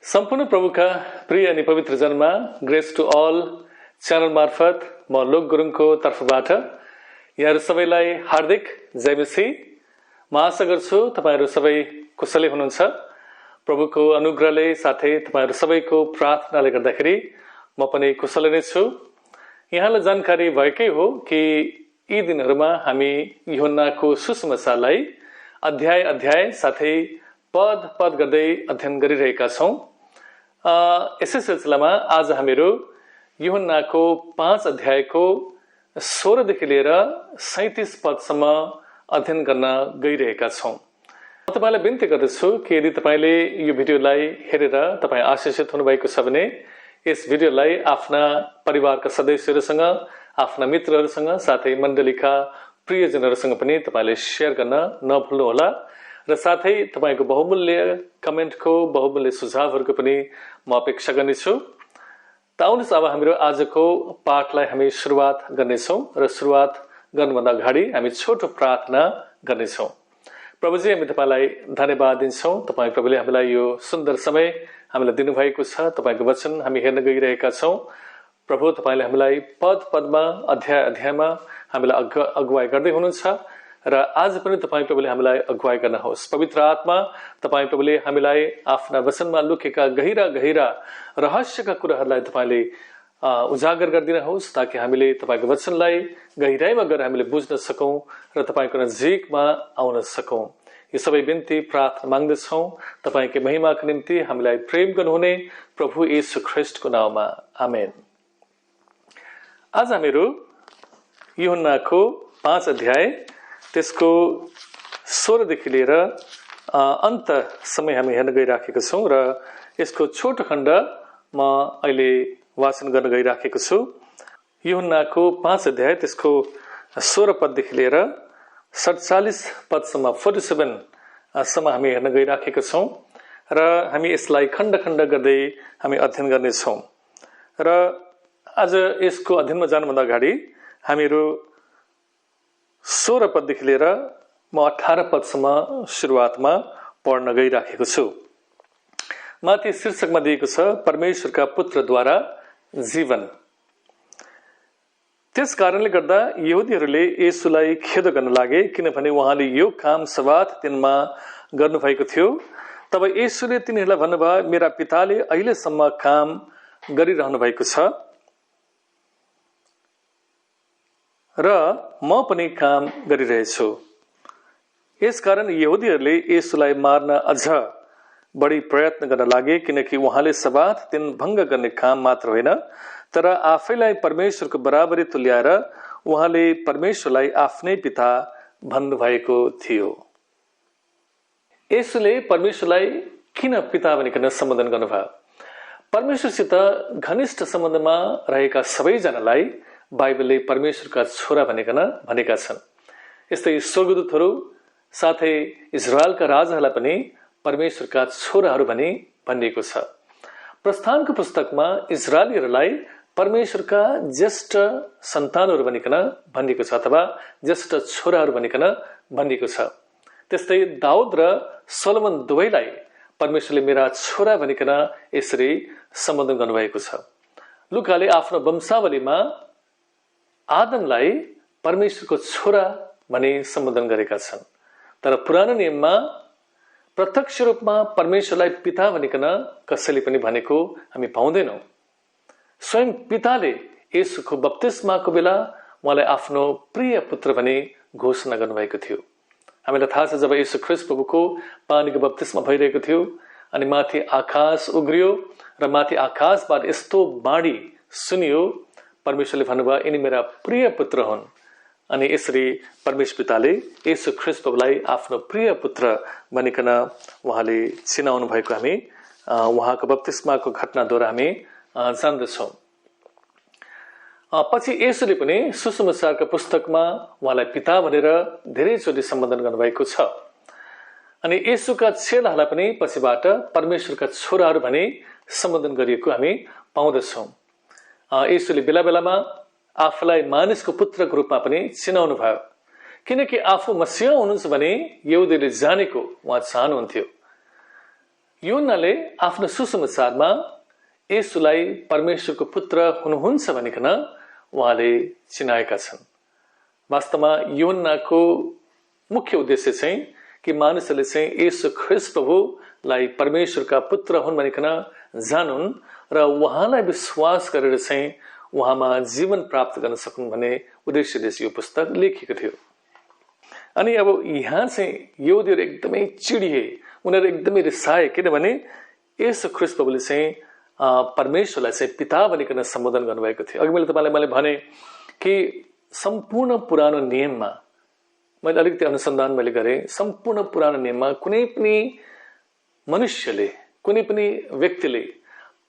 सम्पूर्ण प्रभुका प्रिय अनि पवित्र जनमा ग्रेस टु अल च्यानल मार्फत म लोक गुरुङको तर्फबाट यहाँहरू सबैलाई हार्दिक जय मसीह। म आशा गर्छु तपाईहरु सबै कुशलै हुनुहुन्छ। प्रभुको अनुग्रहले साथै तपाईहरु सबैको प्रार्थनाले गर्दाखेरि म पनि कुशलै नै छु। यहाँलाई जानकारी भएकै हो कि यी दिनहरुमा हामी यूहन्नाको सुसमाचारलाई अध्याय अध्याय साथै पद पद गर्दै अध्ययन गरिरहेका छौं। यसै सिलसिलामा आज हामीहरू यूहन्नाको 5 अध्यायको 16 देखि लिएर 37 पदसम्म अध्ययन गर्न गइरहेका छौं। म तपाईलाई बिन्ती गर्दछु कि यदि तपाईले यो भिडियोलाई हेरेर तपाई आशिषित हुनुभएको छ भने यस भिडियोलाई आफ्ना परिवारका सदस्यहरुसँग, आफ्ना मित्रहरुसँग साथै मण्डलीका प्रियजनहरुसँग पनि तपाईले शेयर गर्न नभुल्नु होला र साथै तपाईको बहुमूल्य कमेन्टको, बहुमूल्य सुझावहरुको पनि म अपेक्षा गर्नेछु। त आउनुहोस् अब हाम्रो आजको पाठलाई हामी सुरुवात गर्नेछौं र सुरुवात गर्नुभन्दा अगाडि हामी छोटो प्रार्थना गर्नेछौं। प्रभुजी, हामी तपाईलाई धन्यवाद दिन्छौं। तपाई प्रभुले हामीलाई यो सुन्दर समय हामीलाई दिनुभएको छ। तपाईको वचन हामी हेर्न गइरहेका छौं। प्रभु, तपाईले हामीलाई पद पदमा, अध्याय अध्यायमा हामीलाई अगुवाई गर्दै हुनुहुन्छ र आज पनि तपाई प्रभुले हामीलाई अगुवाई गर्नुहोस्। पवित्र आत्मा, तपाई प्रभुले हामीलाई आफ्ना वचनमा लुकेका गहिरा गहिरा रहस्यका कुराहरूलाई तपाईले उजागर गरिदिनुहोस् ताकि हामीले तपाईको वचनलाई गहिराईमा गएर हामीले बुझ्न सकौं र तपाईको नजिकमा आउन सकौं। यो सबै बिन्ती प्रार्थना माग्दछौं तपाईको महिमाको निम्ति हामीलाई प्रेम गर्नुहुने प्रभु येशू ख्रीष्टको नाममा, आमेन। आज हामीहरू यूहन्नाको 5 अध्याय त्यसको 16 देखि लिएर अन्त समय हामी हेर्न गइराखेका छौं र यसको छोटो खण्ड म अहिले वाचन गर्न गइराखेको छु। यूहन्नाको 5 अध्याय त्यसको 16 पददेखि लिएर 47 पदसम्म 47 सम्म हामी हेर्न गइराखेका छौं र हामी यसलाई खण्ड खण्ड गर्दै हामी अध्ययन गर्ने छौं। र आज यसको अध्ययनमा जानुभन्दा अगाडि हामीहरू 16 पददेखि लिएर म 18 पदसम्म सुरुवातमा पढ्न गइराखेको छु। माथि शीर्षकमा दिएको छ परमेश्वरका पुत्रद्वारा जीवन। त्यस कारणले गर्दा यहुदीहरूले येशूलाई खेद गर्न लागे किनभने उहाँले यो काम सब्बात दिनमा गर्नुभएको थियो। तब येशूले तिनीहरूलाई भन्नुभयो, मेरा पिताले अहिलेसम्म काम गरिरहनु भएको छ र म पनि काम गरिरहेछु। यसकारण यहुदीहरूले येशूलाई मार्न अझ बढी प्रयत्न गर्न लागे किनकि उहाँले सब्बात दिन भंग गर्ने काम मात्र होइन तर आफैलाई परमेश्वरको बराबरी तुल्याएर उहाँले परमेश्वरलाई आफ्नै पिता भन्नुभएको थियो। येशूले परमेश्वरलाई किन पिता भनिकन सम्बोधन गर्नुभयो? परमेश्वरसित घनिष्ठ सम्बन्धमा रहेका सबैजनालाई बाइबलले परमेश्वरका छोरा भनिकन भनेका छन्। यस्तै स्वर्गदूतहरू साथै इजरायलका राजाहरूलाई पनि परमेश्वरका छोराहरू भनी भनिएको छ। प्रस्थानको पुस्तकमा इजरायलीहरूलाई परमेश्वरका ज्येष्ठ सन्तानहरू भनिकन भनिएको छ अथवा ज्येष्ठ छोराहरू भनिकन भनिएको छ। त्यस्तै दाउद र सोलोमन दुवैलाई परमेश्वरले मेरा छोरा भनिकन यसरी सम्बोधन गर्नुभएको छ। लुकाले आफ्नो वंशावलीमा आदमलाई परमेश्वरको छोरा भनी सम्बोधन गरेका छन् तर पुरानो नियममा प्रत्यक्ष रूपमा परमेश्वरलाई पिता भनिकन कसैले पनि भनेको हामी पाउँदैनौं। स्वयं पिताले येशूको बप्तिस्माको बेला उहाँलाई आफ्नो प्रिय पुत्र भनी घोषणा गर्नुभएको थियो। हामीलाई थाहा छ जब येशू ख्रीष्ट प्रभुको पानीको बप्तिस्मा भइरहेको थियो अनि माथि आकाश उग्रियो र माथि आकाशबाट यस्तो बाणी सुनियो, परमेश्वरले भन्नुभयो यिनी मेरा प्रिय पुत्र हुन्। अनि यसरी परमेश्वर पिताले येशू ख्रीष्ट प्रभुलाई आफ्नो प्रिय पुत्र भनिकन उहाँले चिनाउनु भएको हामी उहाँको बप्तिस्माको घटनाद्वारा हामी जान्दछौं। पछि येशूले पनि सुसमाचारका पुस्तकमा उहाँलाई पिता भनेर धेरैचोटि सम्बोधन गर्नुभएको छ। अनि येशूका चेलाहरूलाई पनि पछिबाट परमेश्वरका छोराहरू भनी सम्बोधन गरिएको हामी पाउँदछौं। येशूले बेला बेलामा आफूलाई मानिसको पुत्रको रूपमा पनि चिनाउनु भयो किनकि आफू मसीह हुनुहुन्छ भने यहुदीले जानेको उहाँ चाहनुहुन्थ्यो। यूहन्नाले आफ्नो सुसमाचारमा येशूलाई परमेश्वरको पुत्र हुनुहुन्छ भनिकन उहाँले चिनाएका छन्। वास्तवमा यूहन्नाको मुख्य उद्देश्य चाहिँ कि मानिसहरूले चाहिँ येशू ख्रीष्ट प्रभुलाई परमेश्वरका पुत्र हुन् भनिकन जानुन् र उहाँलाई विश्वास गरेर चाहिँ उहाँमा जीवन प्राप्त गर्न सकुन् भन्ने उद्देश्यले यो पुस्तक लेखिएको थियो। अनि अब यहाँ चाहिँ यहुदीहरू एकदमै चिडिए, उनीहरू एकदमै रिसाए, किनभने येशू ख्रीष्ट प्रभुले चाहिँ परमेश्वरलाई चाहिँ पिता भनिकन सम्बोधन गर्नुभएको थियो। अघि मैले भने कि सम्पूर्ण पुरानो नियममा मैले अलिकति अनुसन्धान गरेँ। सम्पूर्ण पुरानो नियममा कुनै पनि मनुष्यले, कुनै पनि व्यक्तिले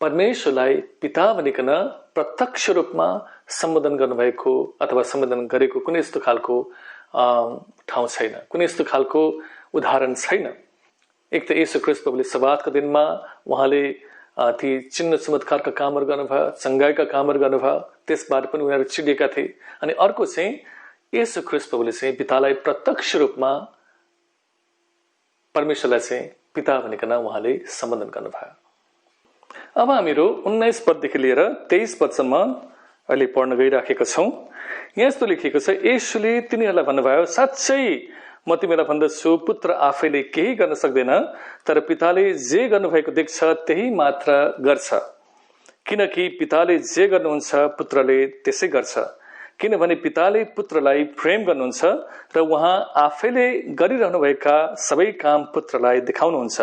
परमेश्वरलाई पिता भनिकन प्रत्यक्ष रूपमा सम्बोधन गर्नुभएको अथवा सम्बोधन गरेको कुनै यस्तो खालको ठाउँ छैन, कुनै यस्तो खालको उदाहरण छैन। एक त येशू ख्रीष्ट प्रभुले सब्बातको दिनमा उहाँले ती चिन्ह चमत्कारका कामहरू गर्नुभयो, चङ्गाइका कामहरू गर्नुभयो, त्यसबाट पनि उनीहरू चिडिएका थिए। अनि अर्को चाहिँ येशू ख्रीष्ट प्रभुले चाहिँ पितालाई प्रत्यक्ष रूपमा परमेश्वरलाई चाहिँ पिता भनिकन उहाँले सम्बोधन गर्नुभयो। अब हामीहरू 19 पददेखि लिएर 23 पदसम्म अहिले पढ्न गइराखेका छौँ। यहाँ यस्तो लेखिएको छ, येशूले तिनीहरूलाई भन्नुभयो, साँच्चै म तिमीलाई भन्दछु, पुत्र आफैले केही गर्न सक्दैन, तर पिताले जे गर्नुभएको देख्छ त्यही मात्र गर्छ। किनकि पिताले जे गर्नुहुन्छ पुत्रले त्यसै गर्छ। किनभने पिताले पुत्रलाई प्रेम गर्नुहुन्छ र उहाँ आफैले गरिरहनुभएका सबै काम पुत्रलाई देखाउनुहुन्छ।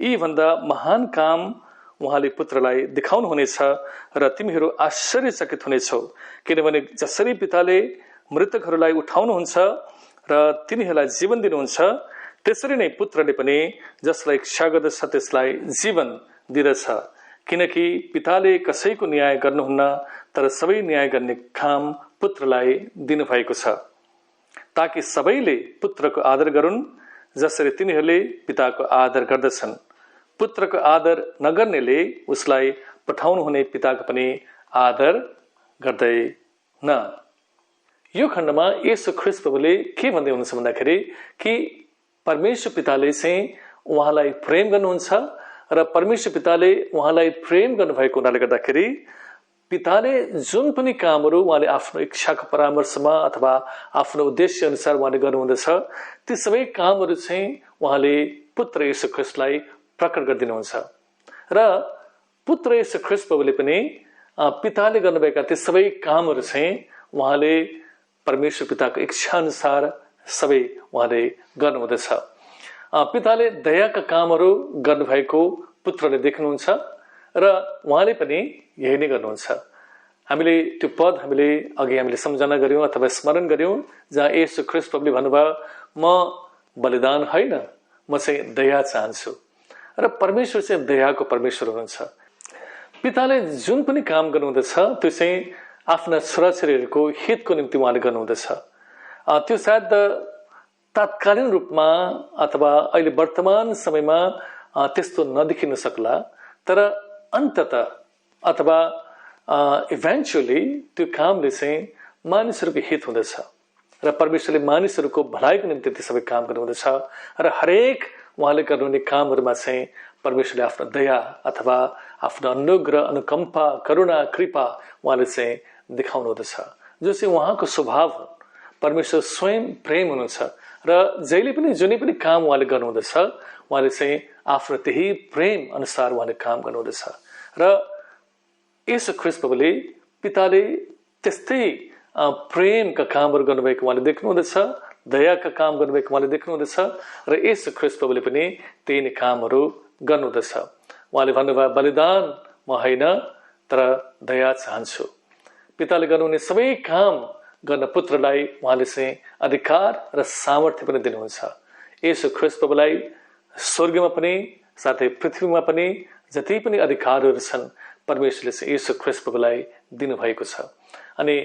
यी भन्दा महान काम उहाँले पुत्रलाई देखाउनुहुनेछ र तिमीहरू आश्चर्यचकित हुनेछौ। किनभने जसरी पिताले मृतकहरूलाई उठाउनुहुन्छ र तिनीहरूलाई जीवन दिनुहुन्छ, त्यसरी नै पुत्रले पनि जसलाई इच्छा गर्दछ त्यसलाई जीवन दिदछ। किनकि पिताले कसैको न्याय गर्नुहुन्न, तर सबै न्याय गर्ने काम पुत्रलाई दिनुभएको छ, ताकि सबैले पुत्रको आदर गरून् जसरी तिनीहरूले पिताको आदर गर्दछन्। पुत्रको आदर नगर्नेले उसलाई पठाउनु हुने पिताको पनि आदर गर्दैन। यो खण्डमा येशू ख्रीष्ट प्रभुले के भन्दै हुनुहुन्छ भन्दाखेरि कि परमेश्वर पिताले चाहिँ उहाँलाई प्रेम गर्नुहुन्छ र परमेश्वर पिताले उहाँलाई प्रेम गर्नुभएको हुनाले गर्दाखेरि पिताले जुन पनि कामहरू उहाँले आफ्नो इच्छाको परामर्शमा अथवा आफ्नो उद्देश्य अनुसार उहाँले गर्नुहुँदछ, ती सबै कामहरू चाहिँ उहाँले पुत्र येशू ख्रीष्टलाई प्रकट गरिदिनुहुन्छ र पुत्र येशू ख्रीष्ट प्रभुले पनि पिताले गर्नुभएका ती सबै कामहरू चाहिँ उहाँले परमेश्वर पिताको इच्छा अनुसार सबै उहाँले गर्नुहुँदछ। पिताले दयाका कामहरू गर्नुभएको पुत्रले देख्नुहुन्छ र उहाँले पनि यही नै गर्नुहुन्छ। हामीले त्यो पद हामीले सम्झना गर्यौं अथवा स्मरण गर्यौं जहाँ येशू ख्रीष्ट प्रभुले भन्नुभयो, म बलिदान होइन, म चाहिँ दया चाहन्छु। र परमेश्वर चाहिँ दयाको परमेश्वर हुनुहुन्छ। पिताले जुन पनि काम गर्नुहुँदछ त्यो चाहिँ आफ्ना छोराछोरीहरूको हितको निम्ति उहाँले गर्नुहुँदछ। त्यो सायद तात्कालीन रूपमा अथवा अहिले वर्तमान समयमा त्यस्तो नदेखिन सक्ला, तर अन्ततः अथवा इभेन्चुअली त्यो कामले चाहिँ मानिसहरूको हित हुँदछ र परमेश्वरले मानिसहरूको भलाइको निम्ति त्यो सबै काम गर्नुहुँदछ र हरेक उहाँले गर्नुहुने कामहरूमा चाहिँ परमेश्वरले आफ्नो दया अथवा आफ्नो अनुग्रह, अनुकम्पा, करुणा, कृपा उहाँले चाहिँ देखाउनु हुँदछ, जो चाहिँ उहाँको स्वभाव हो। परमेश्वर स्वयं प्रेम हुनुहुन्छ र जहिले पनि जुनै पनि काम उहाँले गर्नुहुँदछ उहाँले चाहिँ आफ्नो त्यही प्रेम अनुसार उहाँले काम गर्नुहुँदछ। र येशू ख्रीष्ट प्रभुले पिताले त्यस्तै प्रेमका कामहरू गर्नुभएको उहाँले देख्नुहुँदछ, दयाका काम गर्नुभएको उहाँले देख्नुहुँदछ र येशू ख्रीष्ट प्रभुले पनि त्यही नै कामहरू गर्नुहुँदछ। उहाँले भन्नुभयो, बलिदान म होइन तर दया चाहन्छु। पिताले गर्नुहुने सबै काम गर्न पुत्रलाई उहाँले चाहिँ अधिकार र सामर्थ्य पनि दिनुहुन्छ। येशू ख्रीष्ट प्रभुलाई स्वर्गमा पनि साथै पृथ्वीमा पनि जति पनि अधिकारहरू छन् परमेश्वरले चाहिँ येशू ख्रीष्ट प्रभुलाई दिनुभएको छ। अनि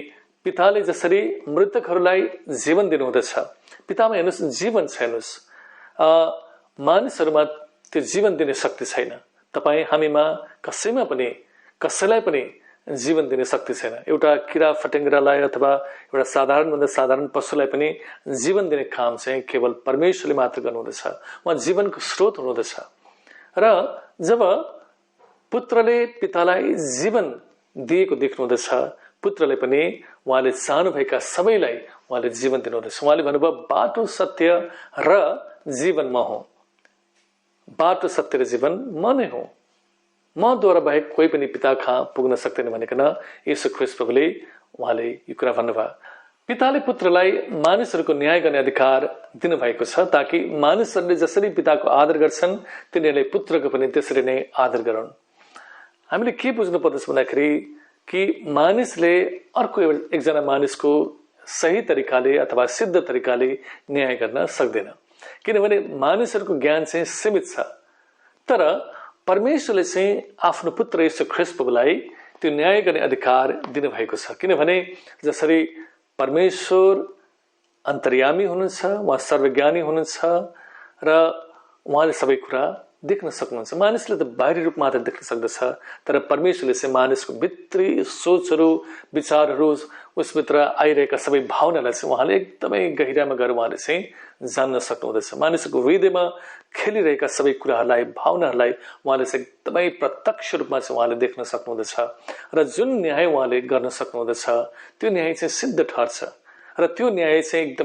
पिताले जसरी मृतकहरूलाई जीवन दिनुहुँदछ, पितामा हेर्नुहोस् जीवन छ, हेर्नुहोस् मानिसहरूमा त्यो जीवन दिने शक्ति छैन। तपाईँ हामीमा कसैलाई पनि जीवन दिने शक्ति छैन। एउटा किरा फटेङ्ग्रालाई अथवा एउटा साधारणभन्दा साधारण पशुलाई पनि जीवन दिने काम चाहिँ केवल परमेश्वरले मात्र गर्नुहुँदछ। उहाँ जीवनको स्रोत हुनुहुँदछ र जब पुत्रले पितालाई जीवन दिएको देख्नुहुँदछ, पुत्रले पनि उहाँले चाहनुभएका सबैलाई उहाँले जीवन दिनुहुँदछ। उहाँले भन्नुभयो बाटो सत्य र जीवन म हुँ। बाटो सत्य र जीवन म नै हुँ। मद्वारा बाहेक कोही पनि पिता कहाँ पुग्न सक्दैन भनिकन येशू ख्रीष्ट प्रभुले उहाँले यो कुरा भन्नुभयो। पिताले पुत्रलाई मानिसहरूको न्याय गर्ने अधिकार दिनुभएको छ ताकि मानिसहरूले जसरी पिताको आदर गर्छन् तिनीहरूले पुत्रको पनि त्यसरी नै आदर गरून्। हामीले के बुझ्नु पर्दछ भन्दाखेरि कि मानिसले अर्को एकजना मानिसको सही तरिकाले अथवा सिद्ध तरिकाले न्याय गर्न सक्दैन, किनभने मानिसहरूको ज्ञान चाहिँ सीमित छ। तर परमेश्वरले चाहिँ आफ्नो पुत्र येशू ख्रीष्ट प्रभुलाई त्यो न्याय गर्ने अधिकार दिनुभएको छ, किनभने जसरी परमेश्वर अन्तर्यामी हुनुहुन्छ, उहाँ सर्वज्ञानी हुनुहुन्छ र उहाँले सबै कुरा देख्न सक्नुहुन्छ। मानिसले त बाहिरी रूप मात्र देख्न सक्दछ, तर परमेश्वरले चाहिँ मानिसको भित्री सोचहरू विचारहरू उसभित्र आइरहेका सबै भावनालाई चाहिँ उहाँले एकदमै गहिरामा गएर उहाँले चाहिँ जान्न सक्नुहुँदछ। मानिसको हृदयमा खेलिरहेका सबै कुराहरूलाई भावनाहरूलाई उहाँले चाहिँ एकदमै प्रत्यक्ष रूपमा चाहिँ उहाँले देख्न सक्नुहुँदछ र जुन न्याय उहाँले गर्न सक्नुहुँदछ त्यो न्याय चाहिँ सिद्ध ठहर्छ र त्यो न्याय चाहिँ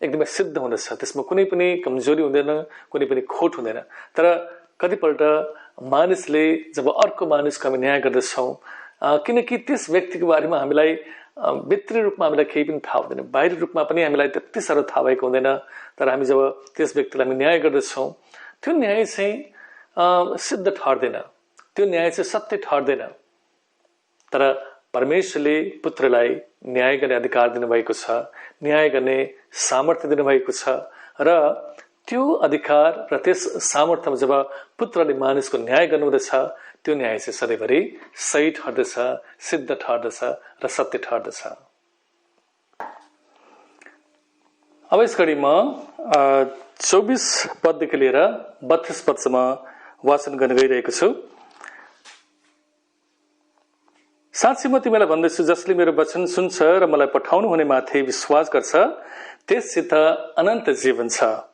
एकदमै सिद्ध हुँदछ। त्यसमा कुनै पनि कमजोरी हुँदैन, कुनै पनि खोट हुँदैन। तर कतिपल्ट मानिसले जब अर्को मानिसको हामी न्याय गर्दछौँ, किनकि त्यस व्यक्तिको बारेमा हामीलाई भित्री रूपमा हामीलाई केही पनि थाहा हुँदैन, बाहिरी रूपमा पनि हामीलाई त्यति साह्रो थाहा भएको हुँदैन। तर हामी जब त्यस व्यक्तिलाई हामी न्याय गर्दछौँ त्यो न्याय चाहिँ सिद्ध ठहर्दैन, त्यो न्याय चाहिँ सत्य ठहर्दैन। तर परमेश्वरले पुत्रलाई न्याय गर्ने अधिकार दिनुभएको छ, न्याय गर्ने सामर्थ्य दिनुभएको छ र त्यो अधिकार र त्यस सामर्थ्यमा जब पुत्रले मानिसको न्याय गर्नुहुँदछ त्यो न्याय चाहिँ सधैँभरि सही ठहर्दछ, सिद्ध ठहर्दछ र सत्य ठहर्दछ। अब यस घडी म 24 पददेखि लिएर 32 पदसम्म वाचन गर्न गइरहेको छु। साँच्चै म तिमीलाई भन्दैछु, जसले मेरो वचन सुन्छ र मलाई पठाउनु हुने माथि विश्वास गर्छ त्यससित अनन्त जीवन छ।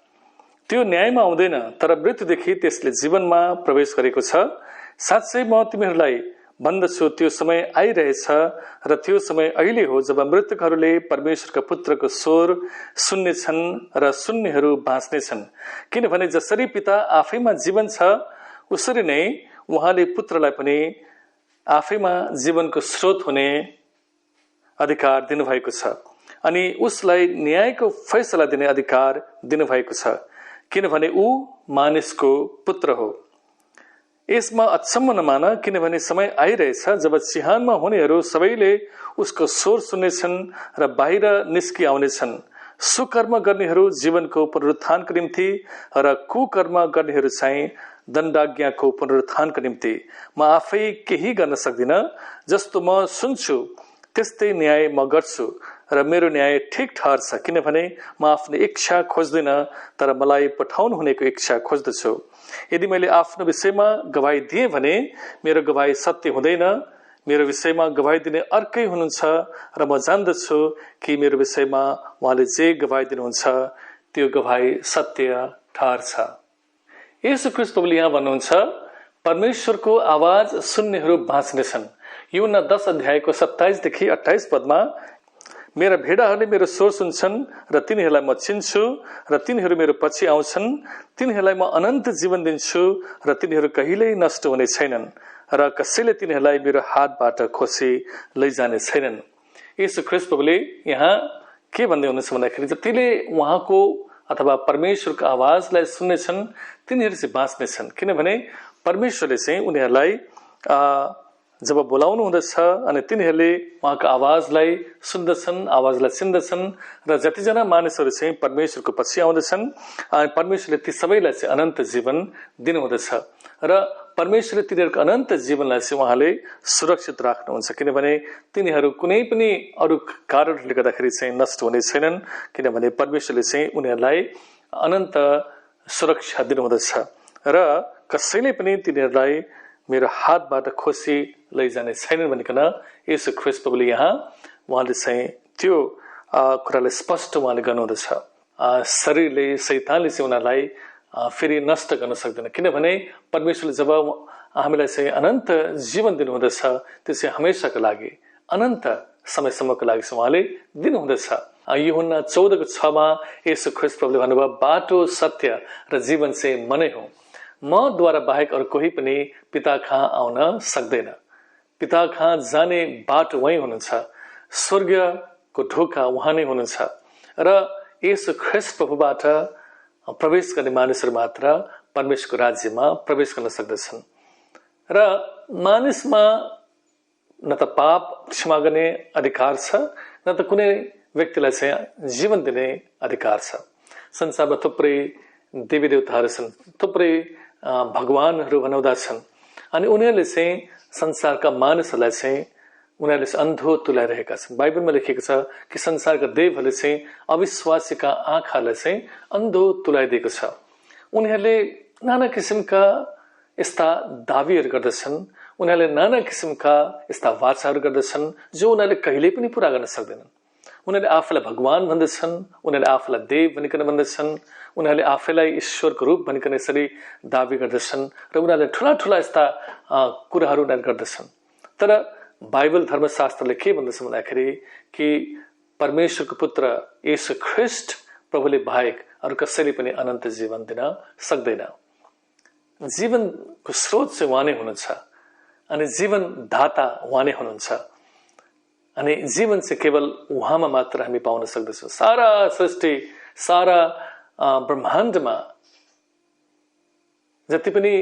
त्यो न्यायमा आउँदैन, तर मृत्युदेखि त्यसले जीवनमा प्रवेश गरेको छ। साँच्चै म तिमीहरूलाई भन्दछु, त्यो समय आइरहेछ र त्यो समय अहिले हो जब मृतकहरूले परमेश्वरका पुत्रको स्वर सुन्नेछन् र सुन्नेहरू बाँच्नेछन्। किनभने जसरी पिता आफैमा जीवन छ उसरी नै उहाँले पुत्रलाई पनि आफैमा जीवनको स्रोत हुने अधिकार दिनुभएको छ अनि उसलाई न्यायको फैसला दिने अधिकार दिनुभएको छ, किनभने ऊ मानिसको पुत्र हो। यसमा अचम्म नमान, किनभने समय आइरहेछ जब चिहानमा हुनेहरू सबैले उसको स्वर सुन्नेछन् र बाहिर निस्कि आउनेछन्। सुकर्म गर्नेहरू जीवनको पुनरुत्थानको निम्ति र कुकर्म गर्नेहरू चाहिँ दण्डाज्ञाको पुनरुत्थानको निम्ति। म आफै केही गर्न सक्दिन, जस्तो म सुन्छु त्यस्तै न्याय म गर्छु र मेरो न्याय ठिक ठहर्छ, किनभने म आफ्नो इच्छा खोज्दिन तर मलाई पठाउनु हुनेको इच्छा खोज्दछु। यदि मैले आफ्नो विषयमा गवाही दिएँ भने मेरो गवाही सत्य हुँदैन, मेरो विषयमा गवाही दिने अर्कै हुनुहुन्छ र म जान्दछु कि मेरो विषयमा उहाँले जे गवाही दिनुहुन्छ त्यो गवाही सत्य ठहर्छ। येशू ख्रीष्ट प्रभुले यहाँ भन्नुहुन्छ, परमेश्वरको आवाज सुन्नेहरू बाँच्नेछन्। यूहन्ना 10 अध्यायको 27 देखि 28 पदमा मेरा भेडाहरूले मेरो स्वर सुन्छन् र तिनीहरूलाई म चिन्छु र तिनीहरू मेरो पछि आउँछन्। तिनीहरूलाई म अनन्त जीवन दिन्छु र तिनीहरू कहिल्यै नष्ट हुने छैनन् र कसैले तिनीहरूलाई मेरो हातबाट खोसी लैजाने छैनन्। येशू ख्रीष्ट प्रभुले यहाँ के भन्दै हुनुहुन्छ भन्दाखेरि जतिले उहाँको अथवा परमेश्वरको आवाजलाई सुन्नेछन् तिनीहरू चाहिँ बाँच्नेछन्, किनभने परमेश्वरले चाहिँ उनीहरूलाई जब बोलाउनु हुँदछ अनि तिनीहरूले उहाँको आवाजलाई सुन्दछन्, आवाजलाई चिन्दछन् र जतिजना मानिसहरू चाहिँ परमेश्वरको पछि आउँदछन् अनि परमेश्वरले ती सबैलाई चाहिँ अनन्त जीवन दिनुहुँदछ र परमेश्वरले तिनीहरूको अनन्त जीवनलाई चाहिँ उहाँले सुरक्षित राख्नुहुन्छ, किनभने तिनीहरू कुनै पनि अरू कारणहरूले गर्दाखेरि चाहिँ नष्ट हुने छैनन्, किनभने परमेश्वरले चाहिँ उनीहरूलाई अनन्त सुरक्षा दिनुहुँदछ र कसैले पनि तिनीहरूलाई मेरो हातबाट खोसी लैजाने छैनन् भनिकन येशू ख्रीष्ट प्रभुले यहाँ उहाँले चाहिँ त्यो कुरालाई स्पष्ट उहाँले गर्नुहुँदछ। शरीरले शैतानले चाहिँ उनीहरूलाई फेरि नष्ट गर्न सक्दैन, किनभने परमेश्वरले जब हामीलाई चाहिँ अनन्त जीवन दिनुहुँदछ त्यो चाहिँ हमेसाको लागि अनन्त समयसम्मको लागि चाहिँ उहाँले दिनुहुँदछ। यूहन्ना 14:6 येशू ख्रीष्ट प्रभुले भन्नुभयो, बाटो सत्य र जीवन चाहिँ म नै हुँ, मद्वारा बाहेक अरू कोही पनि पिता कहाँ आउन सक्दैन। पिता कहाँ जाने बाटो उहाँ हुनुहुन्छ, स्वर्गको ढोका उहाँ नै हुनुहुन्छ र येशू ख्रीष्ट प्रभुबाट प्रवेश गर्ने मानिसहरू मात्र परमेश्वरको राज्यमा प्रवेश गर्न सक्दछन्। र मानिसमा न त पाप क्षमा गर्ने अधिकार छ, न त कुनै व्यक्तिलाई चाहिँ जीवन दिने अधिकार छ। संसारमा थुप्रै देवी देवताहरू छन्, थुप्रै भगवानहरू बनाउँदा छन्, अनि उनीहरूले चाहिँ संसारका मानिसहरूलाई चाहिँ उनीहरूले अन्धो तुल्याइरहेका छन्। बाइबलमा लेखिएको छ कि संसारका देवहरूले चाहिँ अविश्वासीका आँखालाई चाहिँ अन्धो तुल्याइदिएको छ। उनीहरूले नाना किसिमका यस्ता दावीहरू गर्दछन्, उनीहरूले नाना किसिमका यस्ता वाचाहरू गर्दछन् जो उनीहरूले कहिल्यै पनि पूरा गर्न सक्दैनन्। उनीहरूले आफूलाई भगवान भन्दछन्, उनीहरूले आफूलाई देव भनिकन भन्दछन्, उनीहरूले आफैलाई ईश्वरको रूप भनिकन यसरी दावी गर्दछन् र उनीहरूले ठुला ठुला यस्ता कुराहरू उनीहरूले गर्दछन्। तर बाइबल धर्मशास्त्रले के भन्दछ भन्दाखेरि कि परमेश्वरको पुत्र येशू ख्रीष्ट प्रभुले बाहेक अरू कसैले पनि अनन्त जीवन दिन सक्दैन। जीवनको स्रोत चाहिँ उहाँ नै हुनुहुन्छ अनि जीवन दाता उहाँ नै हुनुहुन्छ अनि जीवन चाहिँ केवल उहाँमा मात्र हामी पाउन सक्दछौँ। सारा सृष्टि, सारा ब्रह्माण्डमा जति पनि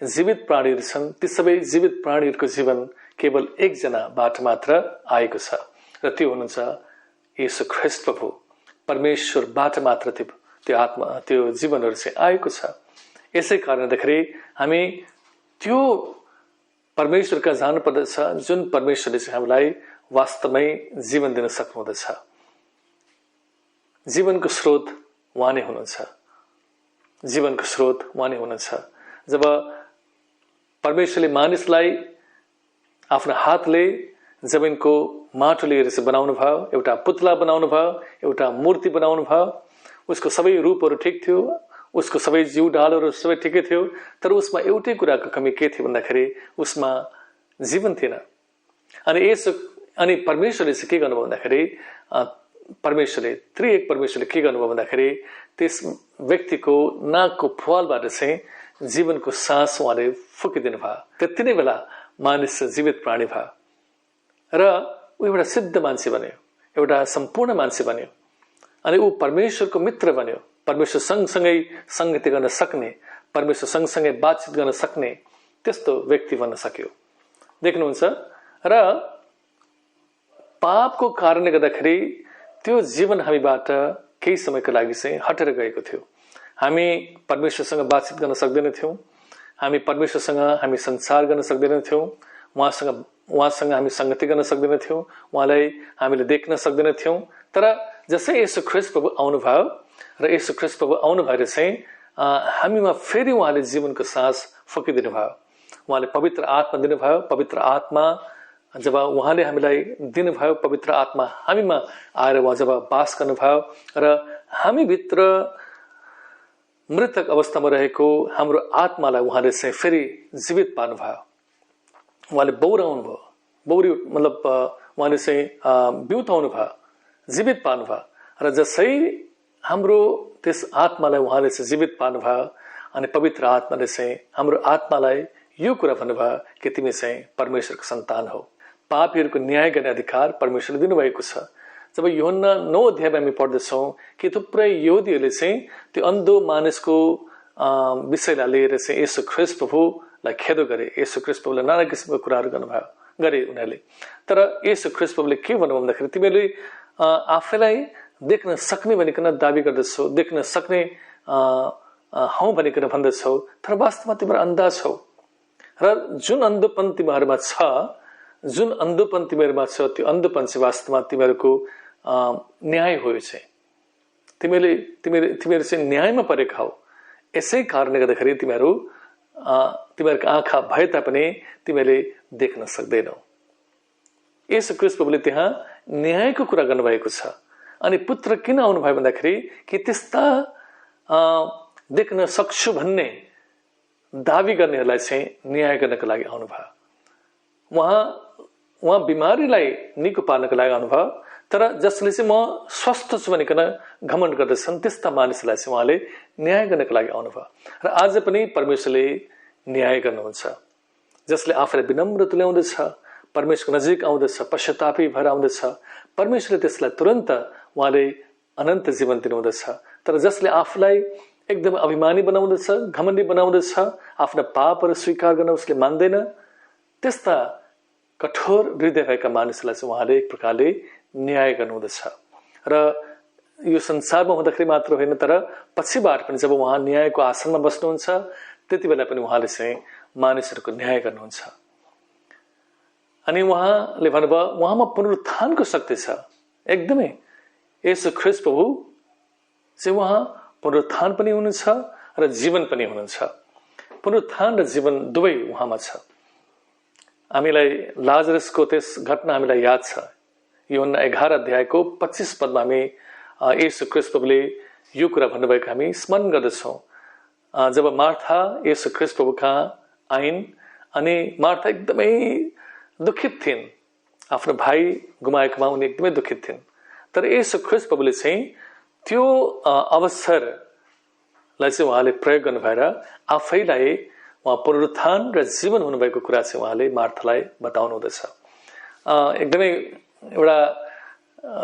जीवित प्राणीहरू छन् ती सबै जीवित प्राणीहरूको जीवन केवल एकजनाबाट मात्र आएको छ र त्यो हुनुहुन्छ येशू ख्रीष्ट प्रभु। परमेश्वरबाट मात्र त्यो जीवनहरू चाहिँ आएको छ। यसै कारणदेखि हामी त्यो परमेश्वर कहाँ जानु पर्दछ जुन परमेश्वरले चाहिँ हामीलाई वास्तवमै जीवन दिन सक्नुहुँदछ। जीवनको स्रोत उहाँ नै हुनुहुन्छ, जीवनको स्रोत उहाँ नै हुनुहुन्छ। जब परमेश्वरले मानिसलाई आफ्नो हातले जमिनको माटो लिएर चाहिँ बनाउनु भयो, एउटा पुतला बनाउनु भयो, एउटा मूर्ति बनाउनु भयो, उसको सबै रूपहरू ठिक थियो, उसको सबै जीव डालहरू सबै ठिकै थियो, तर उसमा एउटै कुराको कमी के थियो भन्दाखेरि उसमा जीवन थिएन। अनि परमेश्वरले चाहिँ के गर्नुभयो भन्दाखेरि त्रिएक परमेश्वरले के गर्नुभयो भन्दाखेरि त्यस व्यक्तिको नाकको फुवालबाट चाहिँ जीवनको सास उहाँले फुकिदिनु भयो। त्यति नै बेला मानिस जीवित प्राणी भयो र ऊ एउटा सिद्ध मान्छे बन्यो, एउटा सम्पूर्ण मान्छे बन्यो अनि ऊ परमेश्वरको मित्र बन्यो। परमेश्वर सँगसँगै संगति गर्न सक्ने, परमेश्वर सँगसँगै बातचित गर्न सक्ने त्यस्तो व्यक्ति बन्न सक्यो। देख्नुहुन्छ र पापको कारणले गर्दाखेरि त्यो जीवन हामीबाट केही समयको लागि चाहिँ हटेर गएको थियो। हामी परमेश्वरसँग बातचित गर्न सक्दैनथ्यौँ, हामी परमेश्वरसँग हामी संसार गर्न सक्दैनथ्यौँ, उहाँसँग हामी संगति गर्न सक्दैनथ्यौँ, उहाँलाई हामीले देख्न सक्दैनथ्यौँ। तर जसै येशू ख्रीष्ट प्रभु आउनुभयो र येशू ख्रीष्ट प्रभु आउनु भएर चाहिँ हामीमा फेरि उहाँले जीवनको सास फुकिदिनु भयो। उहाँले पवित्र आत्मा दिनुभयो। पवित्र आत्मा जब उहाँले हामीलाई दिनुभयो, पवित्र आत्मा हामीमा आएर उहाँ जब बास गर्नुभयो र हामीभित्र मृतक अवस्थामा रहेको हाम्रो आत्मालाई उहाँले चाहिँ फेरि जीवित पार्नुभयो। उहाँले बौराउनु भयो, मतलब उहाँले चाहिँ बिउताउनु भयो, जीवित पार्नुभयो र जसै हाम्रो त्यस आत्मालाई उहाँले चाहिँ जीवित पार्नुभयो अनि पवित्र आत्माले चाहिँ हाम्रो आत्मालाई यो कुरा भन्नुभयो कि तिमी चाहिँ परमेश्वरको सन्तान हो। पापीहरूको न्याय गर्ने अधिकार परमेश्वरले दिनुभएको छ। जब यूहन्ना 9 अध्यायमा हामी पढ्दछौँ कि थुप्रै यहुदीहरूले चाहिँ त्यो अन्धो मानिसको विषयलाई लिएर चाहिँ येशू ख्रीष्ट प्रभुलाई खेदो गरे। येशू ख्रीष्ट प्रभुले नाना किसिमको कुराहरू गरे उनीहरूले। तर येशू ख्रीष्ट प्रभुले के भन्नुभयो भन्दाखेरि तिमीहरूले आफैलाई देख्न सक्ने भनिकन दावी गर्दछौ, देख्न सक्ने हौ भनिकन भन्दछौ, तर वास्तवमा तिम्रो अन्धा छौ र जुन अन्धोपन तिमीहरूमा छ, जुन अन्धोपन तिमीहरूमा छ त्यो अन्धोपन चाहिँ वास्तवमा तिमीहरूको न्याय हो। चाहिँ तिमीहरू चाहिँ न्यायमा परेका हौ। यसै कारणले गर्दाखेरि तिमीहरूको आँखा भए तापनि तिमीले देख्न सक्दैनौ। येशू ख्रीष्ट प्रभुले त्यहाँ न्यायको कुरा गर्नुभएको छ। अनि पुत्र किन आउनुभयो भन्दाखेरि कि त्यस्ता देख्न सक्छु भन्ने दावी गर्नेहरूलाई चाहिँ न्याय गर्नको लागि आउनुभयो। उहाँ बिमारीलाई निको पार्नको लागि आउनुभयो। तर जसले चाहिँ म स्वस्थ छु भनिकन घमण्ड गर्दछन् त्यस्ता मानिसलाई चाहिँ उहाँले न्याय गर्नको लागि आउनुभयो। र आज पनि परमेश्वरले न्याय गर्नुहुन्छ। जसले आफूलाई विनम्र तुल्याउँदछ, परमेश्वरको नजिक आउँदछ, पश्चातापी भएर आउँदछ, परमेश्वरले त्यसलाई तुरन्त उहाँले अनन्त जीवन दिनुहुँदछ। तर जसले आफूलाई एकदम अभिमानी बनाउँदछ, घमण्डी बनाउँदछ, आफ्ना पापहरू स्वीकार गर्न उसले मान्दैन, त्यस्ता कठोर हृदय भएका मानिसलाई चाहिँ उहाँले एक प्रकारले न्याय गर्नुहुँदछ। र यो संसारमा हुँदाखेरि मात्र होइन, तर पछिबाट पनि जब उहाँ न्यायको आसनमा बस्नुहुन्छ त्यति बेला पनि उहाँले चाहिँ मानिसहरूको न्याय गर्नुहुन्छ। अनि उहाँले भन्नुभयो उहाँमा पुनरुत्थानको शक्ति छ। एकदमै येशू ख्रीष्ट प्रभु चाहिँ उहाँ पुनरुत्थान पनि हुनुहुन्छ र जीवन पनि हुनुहुन्छ। पुनरुत्थान र जीवन दुवै उहाँमा छ। हामीलाई लाजरसको त्यस घटना हामीलाई याद छ। यूहन्ना 11 अध्यायको 25 पदमा हामी येशू ख्रीष्ट प्रभुले यो कुरा भन्नुभएको हामी स्मरण गर्दछौँ। जब मार्था येशू ख्रीष्ट प्रभु कहाँ आइन् अनि मार्था एकदमै दुखित थिइन्। आफ्नो भाइ गुमाएकोमा उनी एकदमै दुखित थिइन्। तर येशू ख्रीष्ट प्रभुले चाहिँ त्यो अवसरलाई चाहिँ उहाँले प्रयोग गर्नु भएर आफैलाई उहाँ पुनरुत्थान र जीवन हुनुभएको कुरा चाहिँ उहाँले मार्थालाई बताउनु हुँदछ। एकदमै एउटा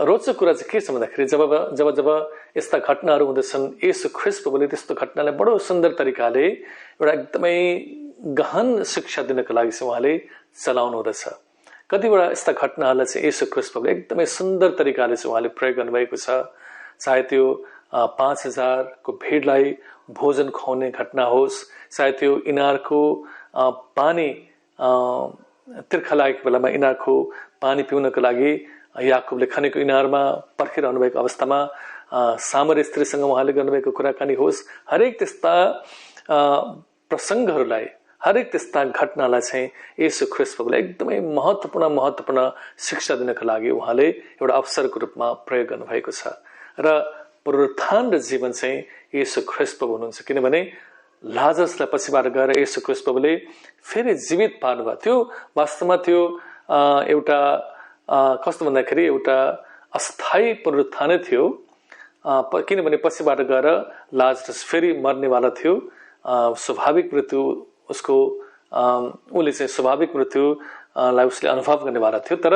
रोचक कुरा चाहिँ के छ भन्दाखेरि जब जब जब यस्ता घटनाहरू हुँदछन् येशू ख्रीष्ट प्रभुले त्यस्तो घटनालाई बडो सुन्दर तरिकाले एउटा एकदमै गहन शिक्षा दिनको लागि चाहिँ उहाँले चलाउनु हुँदछ। कतिवटा यस्ता घटनाहरूलाई चाहिँ येशू ख्रीष्ट प्रभुले एकदमै सुन्दर तरिकाले चाहिँ उहाँले प्रयोग गर्नुभएको छ। चाहे त्यो 5000 को भीडलाई भोजन खुवाउने घटना होस्, चाहे त्यो इनारको पानी तिर्खा लागेको बेलामा इनारको पानी पिउनको लागि याकुबले खनेको इनारमा पर्खिरहनु भएको अवस्थामा सामरी स्त्रीसँग उहाँले गर्नुभएको कुराकानी होस्, हरेक त्यस्ता प्रसङ्गहरूलाई, हरेक त्यस्ता घटनालाई चाहिँ येशू ख्रीष्ट प्रभुले एकदमै महत्त्वपूर्ण शिक्षा दिनको लागि उहाँले एउटा अवसरको रूपमा प्रयोग गर्नुभएको छ। र पुनरुत्थान र जीवन चाहिँ येशू ख्रीष्ट प्रभु हुनुहुन्छ। किनभने लाजरसलाई पछिबाट गएर येशू ख्रीष्ट प्रभुले फेरि जीवित पार्नुभयो। त्यो वास्तवमा त्यो एउटा कस्तो भन्दाखेरि एउटा अस्थायी पुनरुत्थानै थियो। किनभने पछिबाट गएर लाजरस फेरि मर्नेवाला थियो। स्वाभाविक मृत्यु उसको उसले चाहिँ स्वाभाविक मृत्युलाई उसले अनुभव गर्नेवाला थियो। तर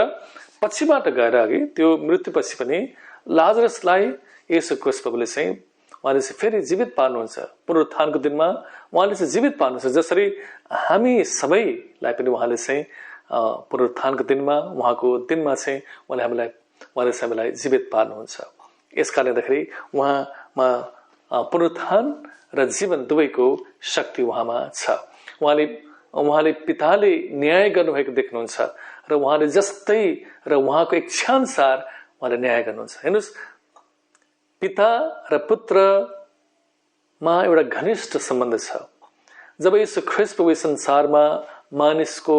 पछिबाट गएर अघि त्यो मृत्युपछि पनि लाजरसलाई येशू ख्रीष्ट प्रभुले चाहिँ उहाँले चाहिँ फेरि जीवित पार्नुहुन्छ। पुनरुत्थानको दिनमा उहाँले चाहिँ जीवित पार्नुहुन्छ। जसरी हामी सबैलाई पनि उहाँले चाहिँ पुनरुत्थानको दिनमा उहाँको दिनमा चाहिँ उहाँले हामीलाई जीवित पार्नुहुन्छ। यस कारणले गर्दाखेरि उहाँमा पुनरुत्थान र जीवन दुवैको शक्ति उहाँमा छ। उहाँले पिताले न्याय गर्नुभएको देख्नुहुन्छ र उहाँले जस्तै र उहाँको इच्छाअनुसार उहाँले न्याय गर्नुहुन्छ। हेर्नुहोस्, पिता र पुत्रमा एउटा घनिष्ठ सम्बन्ध छ। जब येशू ख्रीष्ट प्रभु संसारमा मानिसको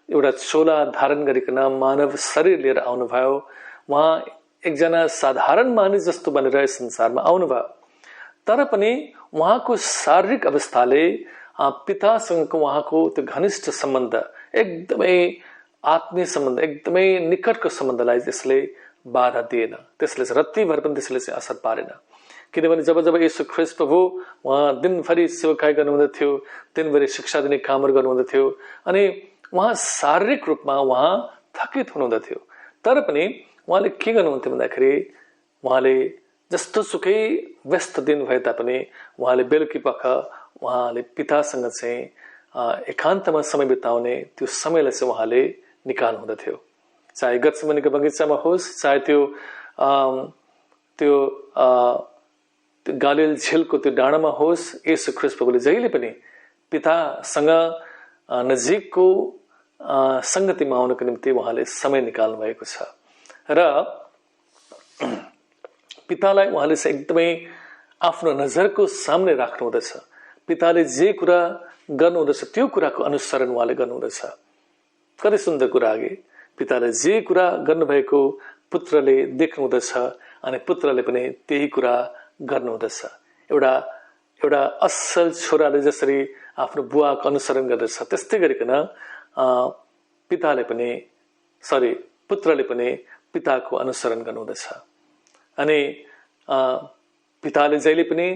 एउटा चोला धारण गरिकन मानव शरीर लिएर आउनुभयो, उहाँ एकजना साधारण मानिस जस्तो बनेर यस संसारमा आउनुभयो। तर पनि उहाँको शारीरिक अवस्थाले पितासँगको उहाँको त्यो घनिष्ठ सम्बन्ध, एकदमै आत्मीय सम्बन्ध, एकदमै निकटको सम्बन्धलाई त्यसले बाधा दिएन। त्यसले रत्तिभर पनि त्यसले चाहिँ असर पारेन। किनभने जब जब येशू ख्रीष्ट प्रभु उहाँ दिनभरि सेवकाई गर्नुहुँदथ्यो, दिनभरि शिक्षा दिने कामहरू गर्नुहुँदथ्यो अनि उहाँ शारीरिक रूपमा उहाँ थकित हुनुहुँदथ्यो। तर पनि उहाँले के गर्नुहुन्थ्यो भन्दाखेरि उहाँले जस्तो सुकै व्यस्त दिन भए तापनि उहाँले बेलुकी पख उहाँले पितासँग चाहिँ एकान्तमा समय बिताउने त्यो समयलाई चाहिँ उहाँले निकाल्नु हुँदथ्यो। चाहे गत्समनीको बगैँचामा होस्, चाहे त्यो गालिल झिलको त्यो डाँडामा होस्, येशू ख्रीष्ट प्रभुले जहिले पनि पितासँग नजिकको संगतिमा आउनको निम्ति उहाँले समय निकाल्नु भएको छ। र पितालाई उहाँले चाहिँ एकदमै आफ्नो नजरको सामने राख्नु हुँदछ। पिताले जे कुरा गर्नुहुँदछ त्यो कुराको अनुसरण उहाँले गर्नुहुँदछ। कति सुन्दर कुरा अघि पिताले जे कुरा गर्नुभएको पुत्रले देख्नुहुँदछ अनि पुत्रले पनि त्यही कुरा गर्नुहुँदछ। एउटा एउटा असल छोराले जसरी आफ्नो बुवाको अनुसरण गर्दछ त्यस्तै गरिकन पुत्रले पनि पिताको अनुसरण गर्नुहुँदछ। अनि पिताले जहिले पनि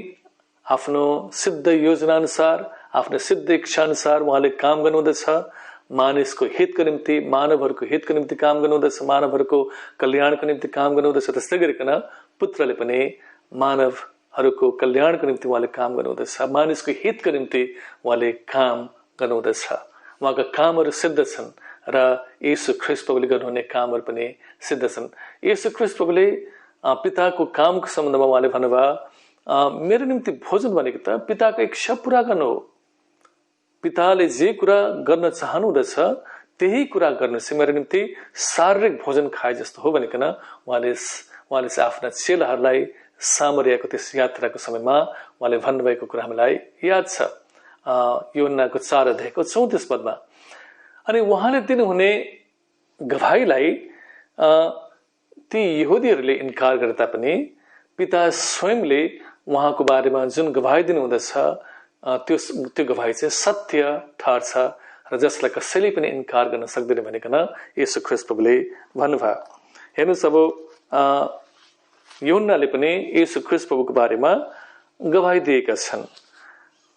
आफ्नो सिद्ध योजना अनुसार, आफ्नो सिद्ध इच्छा अनुसार उहाँले काम गर्नुहुँदछ। मानिसको हितको निम्ति, मानवहरूको हितको निम्ति काम गर्नुहुँदछ, मानवहरूको कल्याणको निम्ति काम गर्नुहुँदछ। त्यस्तै गरिकन पुत्रले पनि मानवहरूको कल्याणको निम्ति उहाँले काम गर्नुहुँदछ, मानिसको हितको निम्ति उहाँले काम गर्नुहुँदछ। उहाँका कामहरू सिद्ध छन् र येशू ख्रीष्ट प्रभुले गर्नुहुने कामहरू पनि सिद्ध छन्। येशू ख्रीष्ट प्रभुले पिताको कामको सम्बन्धमा उहाँले भन्नुभयो, मेरो निम्ति भोजन भनेको त पिताको इच्छा पूरा गर्नु हो। पिताले जे कुरा गर्न चाहनुहुँदछ त्यही कुरा गर्नु चाहिँ मेरो निम्ति शारीरिक भोजन खाए जस्तो हो भनिकन उहाँले चाहिँ आफ्ना चेलाहरूलाई सामरियाको त्यस यात्राको समयमा उहाँले भन्नुभएको कुरा हामीलाई याद छ, यूहन्नाको 4 अध्यायको 34 पदमा। अनि उहाँले दिनुहुने गवाहीलाई ती यहुदीहरूले इन्कार गरे तापनि पिता स्वयंले उहाँको बारेमा जुन गवाही दिनुहुँदछ त्यो गवाही चाहिँ सत्य ठहर्छ र जसलाई कसैले पनि इन्कार गर्न सक्दैन भनिकन येशू ख्रीष्ट प्रभुले भन्नुभयो। हेर्नुहोस्, अब यूहन्नाले पनि येशू ख्रीष्ट प्रभुको बारेमा गवाही दिएका छन्।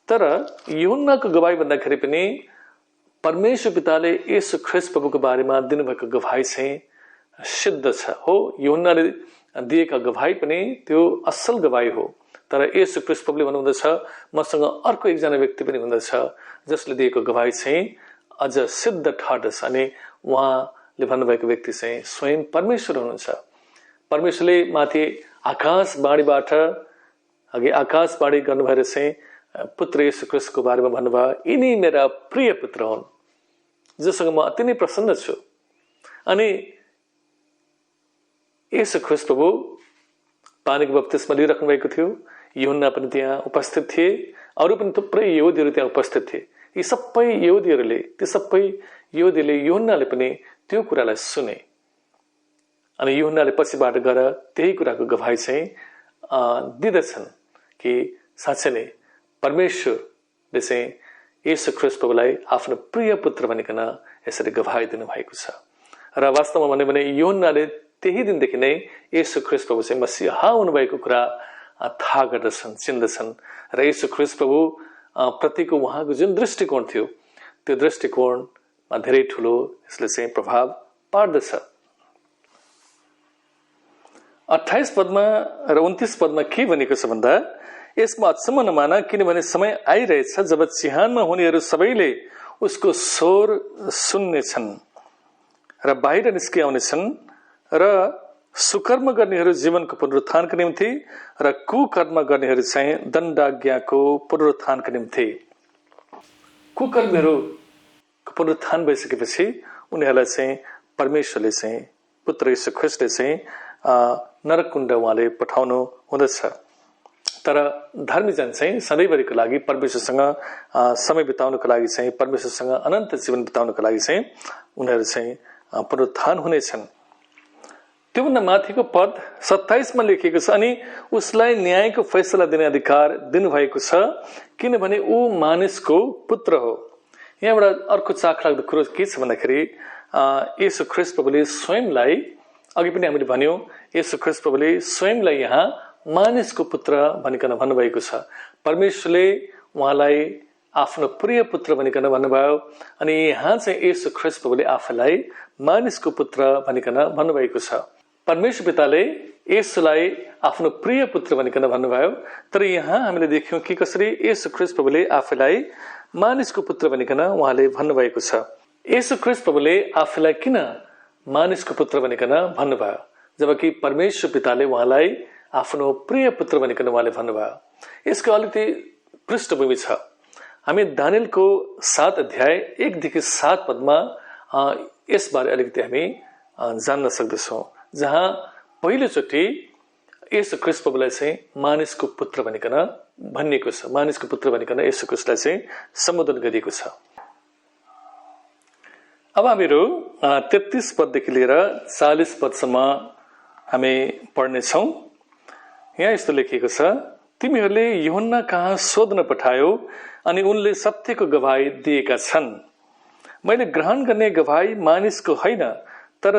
तर यूहन्नाको गवाही भन्दाखेरि पनि परमेश्वर पिताले येशू ख्रीष्ट प्रभुको बारेमा दिनुभएको गवाही चाहिँ सिद्ध छ हो। यूहन्नाले दिएका गवाही पनि त्यो असल गवाही हो। तर येशू ख्रीष्ट प्रभुले भन्नुहुँदछ, मसँग अर्को एकजना व्यक्ति पनि हुँदछ जसले दिएको गवाही चाहिँ अझ सिद्ध ठहर्दछ। अनि उहाँले भन्नुभएको व्यक्ति चाहिँ स्वयं परमेश्वर हुनुहुन्छ। परमेश्वरले माथि आकाशवाणीबाट अघि आकाशवाणी गर्नुभएर चाहिँ पुत्र येशू ख्रीष्टको बारेमा भन्नुभयो, यिनी मेरा प्रिय पुत्र हुन् जोसँग म अति नै प्रसन्न छु। अनि येशू ख्रीष्ट प्रभु पानीको बप्तिस्मा लिइराख्नु भएको थियो। यूहन्ना पनि त्यहाँ उपस्थित थिए, अरू पनि थुप्रै यहुदीहरू त्यहाँ उपस्थित थिए। यी सबै यहुदीहरूले यूहन्नाले पनि त्यो कुरालाई सुने। अनि यूहन्नाले पछिबाट गएर त्यही कुराको गवाही चाहिँ दिँदछन् कि साँच्चै नै परमेश्वरले चाहिँ येशू ख्रीष्ट प्रभुलाई आफ्नो प्रिय पुत्र भनिकन यसरी गवाही दिनुभएको छ। र वास्तवमा भन्यो भने यूहन्नाले त्यही दिनदेखि नै येशू ख्रीष्ट प्रभु चाहिँ मसीहा हुनुभएको कुरा थाहा गर्दछन्, चिन्दछन्। र येशू ख्रीष्ट प्रभु प्रतिको उहाँको जुन दृष्टिकोण थियो त्यो दृष्टिकोणमा धेरै ठुलो यसले चाहिँ प्रभाव पार्दछ। 28 पदमा र 29 पदमा के भनेको छ भन्दा, यसमा अचम्म नमाना, किनभने समय आइरहेछ जब चिहानमा हुनेहरू सबैले उसको स्वर सुन्नेछन् र बाहिर निस्किआउनेछन् र सुकर्म गर्नेहरू जीवनको पुनरुत्थानको निम्ति र कुकर्म गर्नेहरू चाहिँ दण्डाज्ञाको पुनरुत्थानको निम्ति। कुकर्मीहरूको पुनरुत्थान भइसकेपछि उनीहरूलाई चाहिँ परमेश्वरले चाहिँ पुत्र येशू ख्रीष्टले चाहिँ नरककुण्ड उहाँले पठाउनु हुँदछ। तर धर्मीजन चाहिँ सधैँभरिको लागि परमेश्वरसँग समय बिताउनको लागि चाहिँ, परमेश्वरसँग अनन्त जीवन बिताउनको लागि चाहिँ उनीहरू चाहिँ पुनरुत्थान हुनेछन्। त्योभन्दा माथिको पद 27 मा लेखिएको छ, अनि उसलाई न्यायको फैसला दिने अधिकार दिनुभएको छ किनभने ऊ मानिसको पुत्र हो। यहाँबाट अर्को चाखलाग्दो कुरो के छ भन्दाखेरि येशू ख्रीष्ट प्रभुले स्वयंलाई, अघि पनि हामीले भन्यौं, येशू ख्रीष्ट प्रभुले स्वयंलाई यहाँ मानिसको पुत्र भनिकन भन्नुभएको छ। परमेश्वरले उहाँलाई आफ्नो प्रिय पुत्र भनिकन भन्नुभयो। अनि यहाँ चाहिँ येशू ख्रीष्ट प्रभुले आफूलाई मानिसको पुत्र भनिकन भन्नुभएको छ। परमेश्वर पिताले येशूलाई आफ्नो प्रिय पुत्र भनिकन भन्नुभयो। तर यहाँ हामीले देख्यौं कि कसरी येशू ख्रीष्ट प्रभुले आफूलाई मानिसको पुत्र भनिकन उहाँले भन्नुभएको छ। येशू ख्रीष्ट प्रभुले आफूलाई किन मानिसको पुत्र भनिकन भन्नुभयो जबकि परमेश्वर पिताले उहाँलाई आफ्नो प्रिय पुत्र भनिकन उहाँले भन्नुभयो? यसको अलिकति पृष्ठभूमि छ। हामी दानियलको 7 अध्याय 1 देखि 7 पदमा यसबारे अलिकति हामी जान्न सक्दछौं, जहाँ पहिलोचोटि येशू ख्रीष्ट प्रभुलाई चाहिँ मानिसको पुत्र भनिकन भनिएको छ। मानिसको पुत्र भनिकन येशू ख्रीष्टलाई चाहिँ सम्बोधन गरिएको छ। अब हामीहरू 33 पददेखि लिएर 40 पदसम्म हामी पढ्नेछौं। यहाँ यस्तो लेखिएको छ, तिमीहरूले यूहन्ना कहाँ सोध्न पठायो अनि उनले सत्यको गवाही दिएका छन्। मैले ग्रहण गर्ने गवाही मानिसको होइन, तर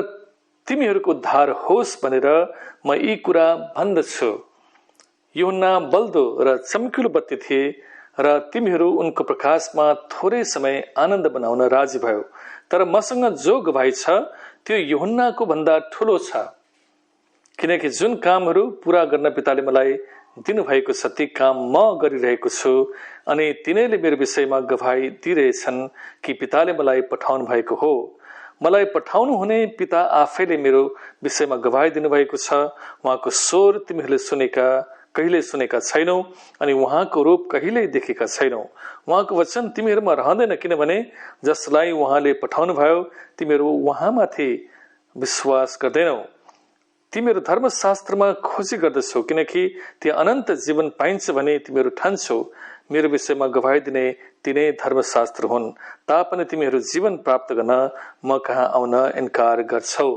तिमीहरूको उद्धार होस् भनेर म यी कुरा भन्दछु। यूहन्ना बल्दो र चम्किलो बत्ती थिए र तिमीहरू उनको प्रकाशमा थोरै समय आनन्द बनाउन राजी भयो। तर मसँग जो गवाही छ त्यो यूहन्नाको भन्दा ठूलो छ, किनकि जुन कामहरू पूरा गर्न पिताले मलाई दिनुभएको छ ती काम म गरिरहेको छु, अनि तिनीहरूले मेरो विषयमा गवाही दिइरहेछन् कि पिताले मलाई पठाउनु भएको हो। मलाई पठाउनु हुने पिता आफैले मेरो विषयमा गवाही दिनुभएको छ। उहाँको स्वर तिमीहरूले कहिले सुनेका छैनौ अनि उहाँको रूप कहिल्यै देखेका छैनौ। उहाँको वचन तिमीहरूमा रहँदैन, किनभने जसलाई उहाँले पठाउनु भयो तिमीहरू उहाँमाथि विश्वास गर्दैनौ। तिमीहरू धर्मशास्त्रमा खोजी गर्दछौ, किनकि त्यहाँ अनन्त जीवन पाइन्छ भने तिमीहरू ठान्छौ। मेरो विषयमा गवाही दिने तिनै धर्मशास्त्र हुन्, तापनि तिमीहरू जीवन प्राप्त गर्न म कहाँ आउन इन्कार गर्छौ।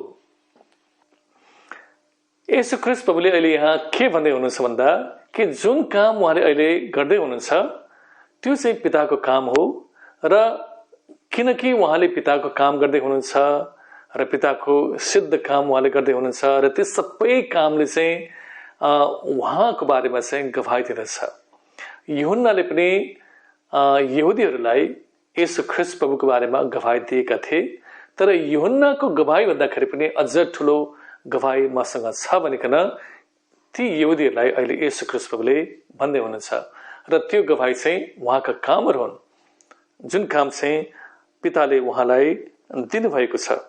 येशू ख्रीष्ट प्रभुले अहिले यहाँ के भन्दै हुनुहुन्छ भन्दा कि जुन काम उहाँले अहिले गर्दै हुनुहुन्छ त्यो चाहिँ पिताको काम हो, र किनकि उहाँले पिताको काम गर्दै हुनुहुन्छ र पिताको सिद्ध काम उहाँले गर्दै हुनुहुन्छ र त्यो सबै कामले चाहिँ उहाँको बारेमा चाहिँ गवाही दिँदछ। यूहन्नाले पनि यहुदीहरूलाई येशू ख्रीष्ट प्रभुको बारेमा गवाही दिएका थिए, तर यूहन्नाको गवाही भन्दाखेरि पनि अझ ठुलो गवाही मसँग छ भनिकन ती यहुदीहरूलाई अहिले येशू ख्रीष्ट प्रभुले भन्दै हुनुहुन्छ। र त्यो गवाही चाहिँ उहाँका कामहरू हुन्, जुन काम चाहिँ पिताले उहाँलाई दिनुभएको छ।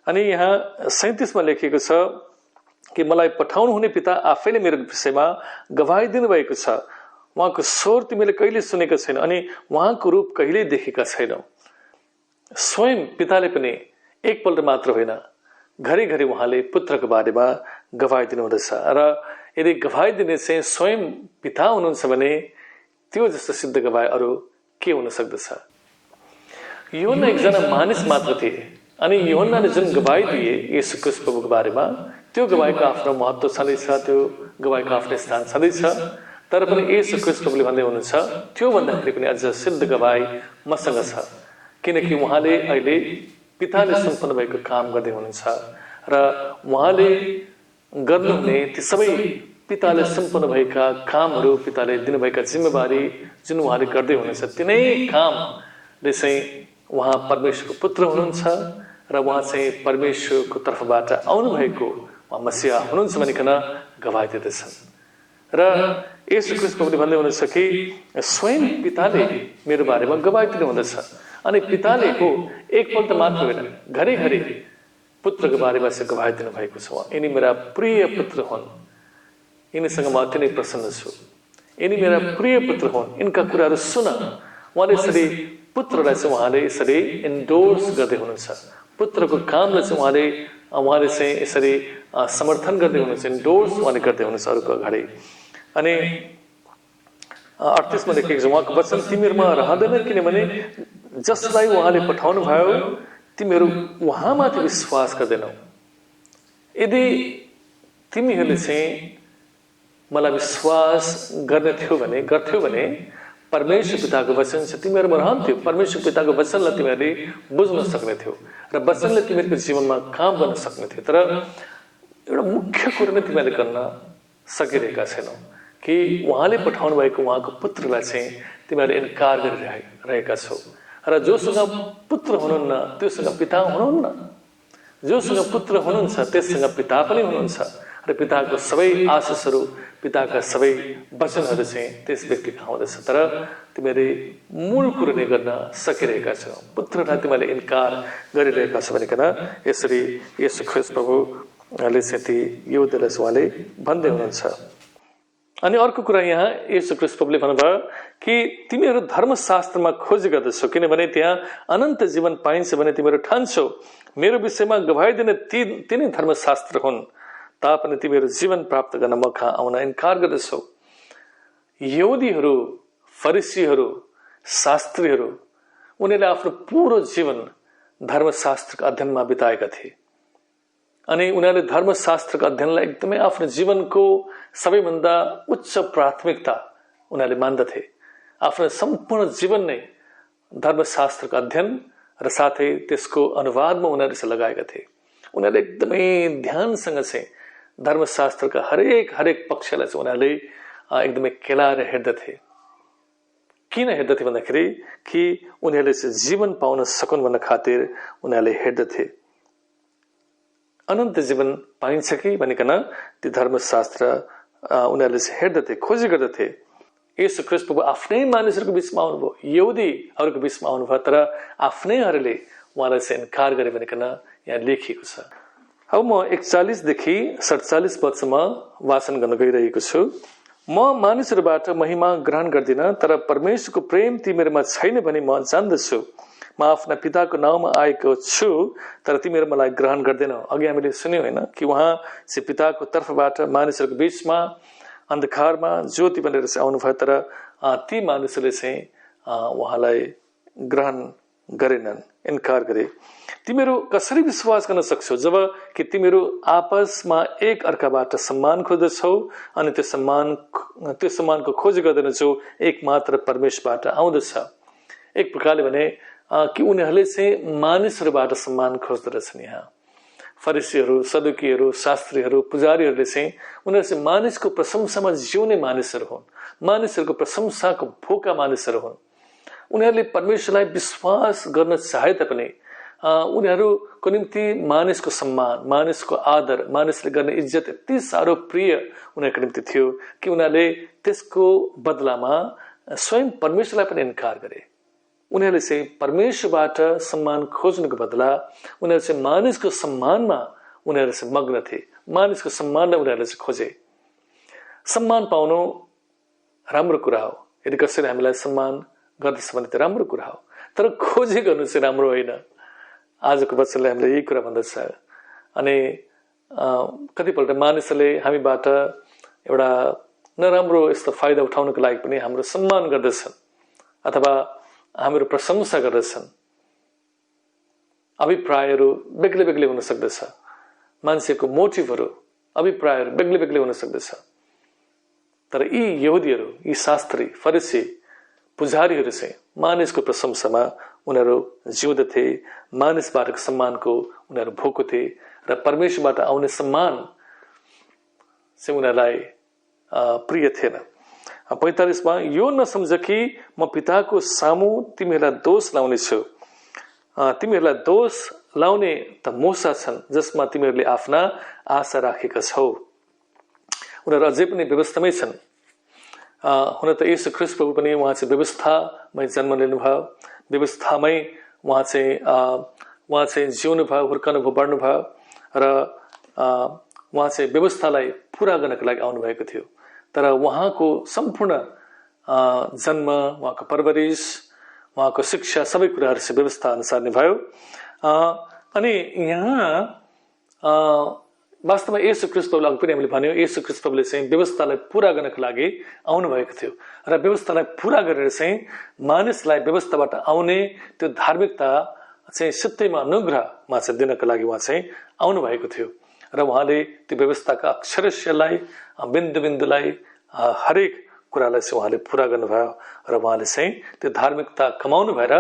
अनि यहाँ 37 मा लेखिएको छ कि मलाई पठाउनु हुने पिता आफैले मेरो विषयमा गवाही दिनुभएको छ। उहाँको स्वर तिमीले कहिले सुनेका छैन अनि उहाँको रूप कहिल्यै देखेका छैनौ। स्वयं पिताले पनि एकपल्ट मात्र होइन, घरिघरि उहाँले पुत्रको बारेमा गवाही दिनुहुँदछ। र यदि गवाही दिने चाहिँ स्वयं पिता हुनुहुन्छ भने त्यो जस्तो सिद्ध गवाही अरू के हुन सक्दछ। यूहन्ना एकजना मानिस मात्र थिए, अनि यूहन्नाले जुन गवाही दिए येशू ख्रीष्ट प्रभुको बारेमा त्यो गवाहीको आफ्नो महत्त्व छँदैछ, त्यो गवाहीको आफ्नो स्थान छँदैछ। तर पनि येशू ख्रीष्ट प्रभुले भन्दै हुनुहुन्छ त्यो भन्दाखेरि पनि अझ सिद्ध गवाही मसँग छ, किनकि उहाँले अहिले पिताले सम्पन्न भएको काम गर्दै हुनुहुन्छ र उहाँले गर्नुहुने ती सबै पिताले सम्पन्न भएका कामहरू, पिताले दिनुभएका जिम्मेवारी जुन उहाँले गर्दै हुनुहुन्छ तिनै कामले चाहिँ उहाँ परमेश्वरको पुत्र हुनुहुन्छ र उहाँ चाहिँ परमेश्वरको तर्फबाट आउनुभएको उहाँ मसीहा हुनुहुन्छ भनिकन गवाही दिँदछन्। र येशू ख्रीष्ट प्रभुले भन्दै हुनुहुन्छ कि स्वयं पिताले मेरो बारेमा गवाही दिनुहुँदछ, अनि पिताले हो एकपल्ट मात्र होइन, घरिघरि पुत्रको बारेमा चाहिँ गवाही दिनुभएको छ। यिनी मेरा प्रिय पुत्र हुन्, यिनीसँग म अति नै प्रसन्न छु, यिनी मेरा प्रिय पुत्र हुन्, यिनका कुराहरू सुन। उहाँले यसरी पुत्रलाई चाहिँ उहाँले यसरी इन्डोर्स गर्दै हुनुहुन्छ, पुत्रको कामलाई चाहिँ उहाँले चाहिँ यसरी समर्थन गर्दै हुनुहुन्छ, इन्डोर्स उहाँले गर्दै हुनुहुन्छ अरूको अगाडि। अनि 38 मा लेखेको छ उहाँको वचन तिमीहरूमा रहँदैन, किनभने जसलाई उहाँले पठाउनु भयो तिमीहरू उहाँमाथि विश्वास गर्दैनौ। यदि तिमीहरूले चाहिँ मलाई विश्वास गर्थ्यौ भने परमेश्वर पिताको वचन चाहिँ तिमीहरूमा रहन्थ्यो। परमेश्वर पिताको वचनलाई तिमीहरूले बुझ्न सक्ने थियौ र वचनले तिमीहरूको जीवनमा काम गर्न सक्ने थियो। तर एउटा मुख्य कुरो नै तिमीहरूले गर्न सकिरहेका छैनौ कि उहाँले पठाउनु भएको उहाँको पुत्रलाई चाहिँ तिमीहरूले इन्कार गरिरहेका छौ। र जोसँग पुत्र हुनुहुन्न त्योसँग पिता हुनुहुन्न, जोसँग पुत्र हुनुहुन्छ त्यससँग पिता पनि हुनुहुन्छ, र पिताको सबै आशिषहरू, पिताका सबै वचनहरू चाहिँ त्यस व्यक्तिको आउँदछ। तर तिमीहरूले मूल कुरो नै गर्न सकिरहेका छौ, पुत्रलाई तिमीहरूले इन्कार गरिरहेका छौ भनिकन यसरी येशू ख्रीष्ट प्रभुले चाहिँ ती यहुदीलाई उहाँले भन्दै हुनुहुन्छ। अनि अर्को कुरा यहाँ येशू ख्रीष्ट प्रभुले भन्नुभयो कि तिमीहरू धर्मशास्त्रमा खोजी गर्दछौ, किनभने त्यहाँ अनन्त जीवन पाइन्छ भने तिमीहरू ठान्छौ। मेरो विषयमा गवाही दिने तिनै धर्मशास्त्र हुन्, तापनि तिमीहरू जीवन प्राप्त गर्न म कहाँ आउन इन्कार गर्दछौ। यहुदीहरू, फरिसीहरू, शास्त्रीहरू उनीहरूले आफ्नो पुरो जीवन धर्मशास्त्रको अध्ययनमा बिताएका थिए। अनि उनीहरूले धर्मशास्त्रको अध्ययनलाई एकदमै आफ्नो जीवनको सबैभन्दा उच्च प्राथमिकता उनीहरूले मान्दथे। आफ्नो सम्पूर्ण जीवन नै धर्मशास्त्रको अध्ययन र साथै त्यसको अनुवादमा उनीहरूले लगाएका थिए। उनीहरूले एकदमै ध्यानसँग चाहिँ धर्मशास्त्रका हरेक पक्षलाई चाहिँ उनीहरूले एकदमै केलाएर हेर्दथे। किन हेर्दथे भन्दाखेरि कि उनीहरूले चाहिँ जीवन पाउन सकुन् भन्न खातिर उनीहरूले हेर्दथे। अनन्त जीवन पाइन्छ कि भनिकन ती धर्मशास्त्र उनीहरूले चाहिँ हेर्दथे, खोजी गर्दथे। येशू ख्रीष्ट प्रभु आफ्नै मानिसहरूको बीचमा आउनुभयो, यहुदीहरूको बीचमा आउनुभयो, तर आफ्नैहरूले उहाँलाई चाहिँ इन्कार गरे भनिकन यहाँ लेखिएको छ। अब म 41 देखि 47 पदसम्म वाचन गर्न गइरहेको छु। म मानिसहरूबाट महिमा ग्रहण गर्दिन, तर परमेश्वरको प्रेम तिमीहरूमा छैन भनी म जान्दछु। म आफ्ना पिताको नाउँमा आएको छु, तर तिमीहरू मलाई ग्रहण गर्दैनौ। अघि हामीले सुन्यौं होइन कि उहाँ चाहिँ पिताको तर्फबाट मानिसहरूको बीचमा अन्धकारमा ज्योति बनेर चाहिँ आउनुभयो, तर ती मानिसहरूले चाहिँ उहाँलाई ग्रहण गरेनन्, इन्कार गरे। तिमीहरू कसरी विश्वास गर्न सक्छौ जब कि तिमीहरू आपसमा एक अर्काबाट सम्मान खोज्दछौ अनि त्यो सम्मानको खोज गर्दैनछौ एक मात्र परमेश्वरबाट आउँदछ। एक प्रकारले भने कि उनीहरूले चाहिँ मानिसहरूबाट सम्मान खोज्दछन्। यहाँ फरिसीहरू, सदुकीहरू, शास्त्रीहरू, पुजारीहरूले चाहिँ उनीहरू चाहिँ मानिसको प्रशंसामा जिउने मानिसहरू हुन्, मानिसहरूको प्रशंसाको भोका मानिसहरू हुन्। उनीहरूले परमेश्वरलाई विश्वास गर्न चाहे तापनि उनीहरूको निम्ति मानिसको सम्मान, मानिसको आदर, मानिसले गर्ने इज्जत यति साह्रो प्रिय उनीहरूको निम्ति थियो कि उनीहरूले त्यसको बदलामा स्वयं परमेश्वरलाई पनि इन्कार गरे। उनीहरूले चाहिँ परमेश्वरबाट सम्मान खोज्नुको बदला उनीहरू चाहिँ मानिसको सम्मानमा उनीहरू चाहिँ मग्न थिए। मानिसको सम्मानलाई उनीहरूले चाहिँ खोजे। सम्मान पाउनु राम्रो कुरा हो, यदि कसैले हामीलाई सम्मान गर्दछ भने त राम्रो कुरा हो, तर खोजी गर्नु चाहिँ राम्रो होइन। आजको वचनले हामीलाई यही कुरा भन्दछ। अनि कतिपल्ट मानिसहरूले हामीबाट एउटा नराम्रो यस्तो फाइदा उठाउनको लागि पनि हाम्रो सम्मान गर्दछन् अथवा हाम्रो प्रशंसा गर्दछन्। अभिप्रायहरू बेग्लै बेग्लै हुन सक्दछ, मान्छेको मोटिभहरू, अभिप्रायहरू बेग्लै बेग्लै हुन सक्दछ। तर यी यहुदीहरू, यी शास्त्री, फरिसी, पुजारीहरू चाहिँ मानिसको प्रशंसामा उनीहरू जिउँदथे, मानिसबाटको सम्मानको उनीहरू भोको थिए र परमेश्वरबाट आउने सम्मान चाहिँ उनीहरूलाई प्रिय थिएन। 45 मा यो नसम्झ कि म पिताको सामु तिमीहरूलाई दोष लाउने छु। तिमीहरूलाई दोष लाउने त मूसा छन् जसमा तिमीहरूले आफ्ना आशा राखेका छौ। उनीहरू अझै पनि व्यवस्थामै छन्। हुन त येशू ख्रीष्ट प्रभु पनि उहाँ चाहिँ व्यवस्थामै जन्म लिनुभयो, व्यवस्थामै उहाँ चाहिँ जिउनु भयो, हुर्कनु भयो, बढ्नु भयो र उहाँ चाहिँ व्यवस्थालाई पूरा गर्नको लागि आउनु भएको थियो। तर उहाँको सम्पूर्ण जन्म, उहाँको परवरिश, उहाँको शिक्षा सबै कुराहरू चाहिँ व्यवस्था अनुसार नै भयो। अनि यहाँ वास्तवमा येशू ख्रीष्ट प्रभुले अघि पनि हामीले भन्यौं, येशू ख्रीष्ट प्रभुले चाहिँ व्यवस्थालाई पूरा गर्नको लागि आउनु भएको थियो र व्यवस्थालाई पूरा गरेर चाहिँ मानिसलाई व्यवस्थाबाट आउने त्यो धार्मिकता चाहिँ सित्तैमा अनुग्रहमा चाहिँ दिनको लागि उहाँ चाहिँ आउनु भएको थियो र उहाँले त्यो व्यवस्थाका अक्षरशलाई, बिन्दु बिन्दुलाई, हरेक कुरालाई चाहिँ उहाँले पूरा गर्नुभयो र उहाँले चाहिँ त्यो धार्मिकता कमाउनु भएर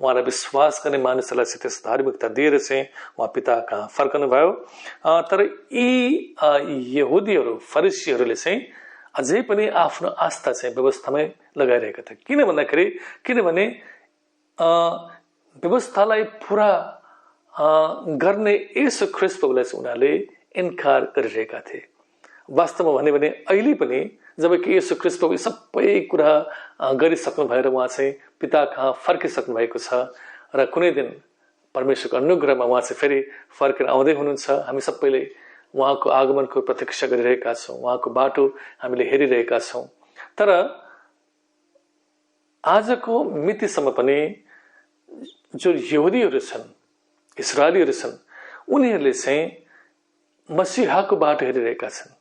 उहाँलाई विश्वास गर्ने मानिसहरूलाई चाहिँ त्यस धार्मिकता दिएर चाहिँ उहाँ पिता कहाँ फर्कनु भयो। तर यी यहुदीहरू, फरिसीहरूले चाहिँ अझै पनि आफ्नो आस्था चाहिँ व्यवस्थामै लगाइरहेका थिए। किन भन्दाखेरि किनभने व्यवस्थालाई पूरा गर्ने येशू ख्रीष्ट प्रभुलाई चाहिँ उनीहरूले इन्कार गरिरहेका थिए। वास्तवमा भन्यो भने अहिले पनि जबकि येशू ख्रीष्ट प्रभु सबै कुरा गरिसक्नु भएर उहाँ चाहिँ पिता कहाँ फर्किसक्नु भएको छ र कुनै दिन परमेश्वरको अनुग्रहमा उहाँ चाहिँ फेरि फर्केर आउँदै हुनुहुन्छ। हामी सबैले उहाँको आगमनको प्रतीक्षा गरिरहेका छौँ, उहाँको बाटो हामीले हेरिरहेका छौँ। तर आजको मितिसम्म पनि जो यहुदीहरू छन्, इस्राएलीहरू छन्, उनीहरूले चाहिँ मसीहाको बाटो हेरिरहेका छन्।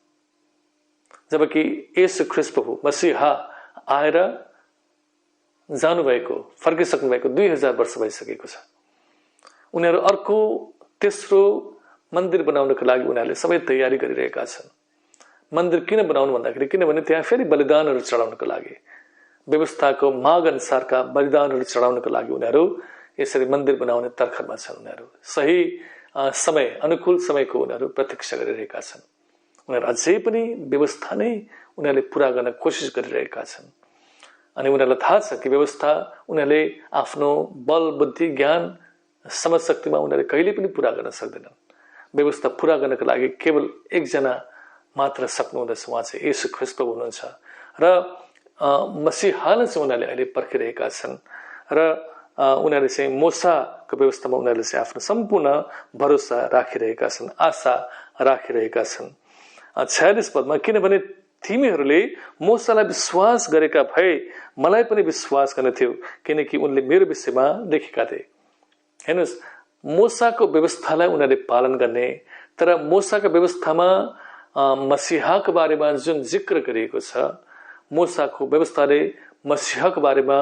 जबकि येशू ख्रीष्ट प्रभु मसीहा आएर जानुभएको, फर्किसक्नु भएको 2000 वर्ष भइसकेको छ। उनीहरू अर्को तेस्रो मन्दिर बनाउनको लागि उनीहरूले सबै तयारी गरिरहेका छन्। मन्दिर किन बनाउनु भन्दाखेरि किनभने त्यहाँ फेरि बलिदानहरू चढाउनको लागि, व्यवस्थाको माग अनुसारका बलिदानहरू चढाउनको लागि उनीहरू यसरी मन्दिर बनाउने तर्खरमा छन्। उनीहरू सही समय, अनुकूल समयको उनीहरू प्रतीक्षा गरिरहेका छन्। उनीहरू अझै पनि व्यवस्था नै उनीहरूले पूरा गर्न कोसिस गरिरहेका छन्। अनि उनीहरूलाई थाहा छ कि व्यवस्था उनीहरूले आफ्नो बल, बुद्धि, ज्ञान, समझ शक्तिमा उनीहरूले कहिले पनि पूरा गर्न सक्दैनन्। व्यवस्था पूरा गर्नको लागि केवल एकजना मात्र सक्नुहुँदछ, उहाँ चाहिँ येशू ख्रीष्ट प्रभु हुनुहुन्छ। र मसीहालाई चाहिँ उनीहरूले अहिले पर्खिरहेका छन् र उनीहरूले चाहिँ मूसाको व्यवस्थामा उनीहरूले चाहिँ आफ्नो सम्पूर्ण भरोसा राखिरहेका छन्, आशा राखिरहेका छन्। 46 पदमा, किनभने तिमीहरूले मूसालाई विश्वास गरेका भए मलाई पनि विश्वास गर्ने थियो, किनकि उनले मेरो विषयमा लेखेका थिए। हेर्नुहोस्, मूसाको व्यवस्थालाई उनीहरूले पालन गर्ने, तर मूसाको व्यवस्थामा मसीहाको बारेमा जुन जिक्र गरिएको छ, मूसाको व्यवस्थाले मसीहाको बारेमा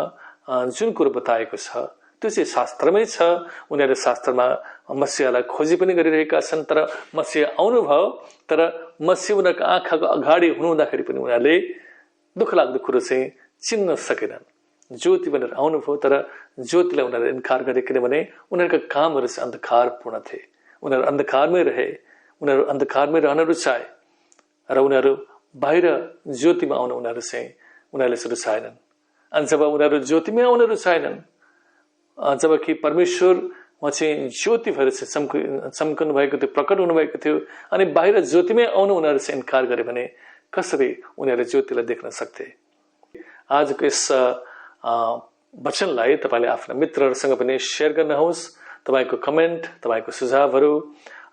जुन कुरो बताएको छ त्यो चाहिँ शास्त्रमै छ। उनीहरूले शास्त्रमा मसीहालाई खोजी पनि गरिरहेका छन्, तर मसीहा आउनुभयो, तर मसीह उनीहरूको आँखाको अगाडि हुनुहुँदाखेरि पनि उनीहरूले दुःख लाग्दो कुरो चाहिँ चिन्न सकेनन्। ज्योति भनेर आउनुभयो, तर ज्योतिलाई उनीहरूले इन्कार गरे, किनभने उनीहरूका कामहरू चाहिँ अन्धकारपूर्ण थिए। उनीहरू अन्धकारमै रहे, उनीहरू अन्धकारमै रहन रुचाए र उनीहरू बाहिर ज्योतिमा आउन उनीहरूले रुचाएनन्। अनि जब उनीहरू ज्योतिमै आउन रुचाएनन्, जबकि परमेश्वर उहाँ चाहिँ ज्योति भएर चाहिँ चम्कनु भएको थियो, प्रकट हुनुभएको थियो, अनि बाहिर ज्योतिमै आउनु उनीहरू चाहिँ इन्कार गरे भने कसरी उनीहरूले ज्योतिलाई देख्न सक्थे। आजको यस वचनलाई तपाईँले आफ्ना मित्रहरूसँग पनि सेयर गर्नुहोस्। तपाईँको कमेन्ट, तपाईँको सुझावहरू,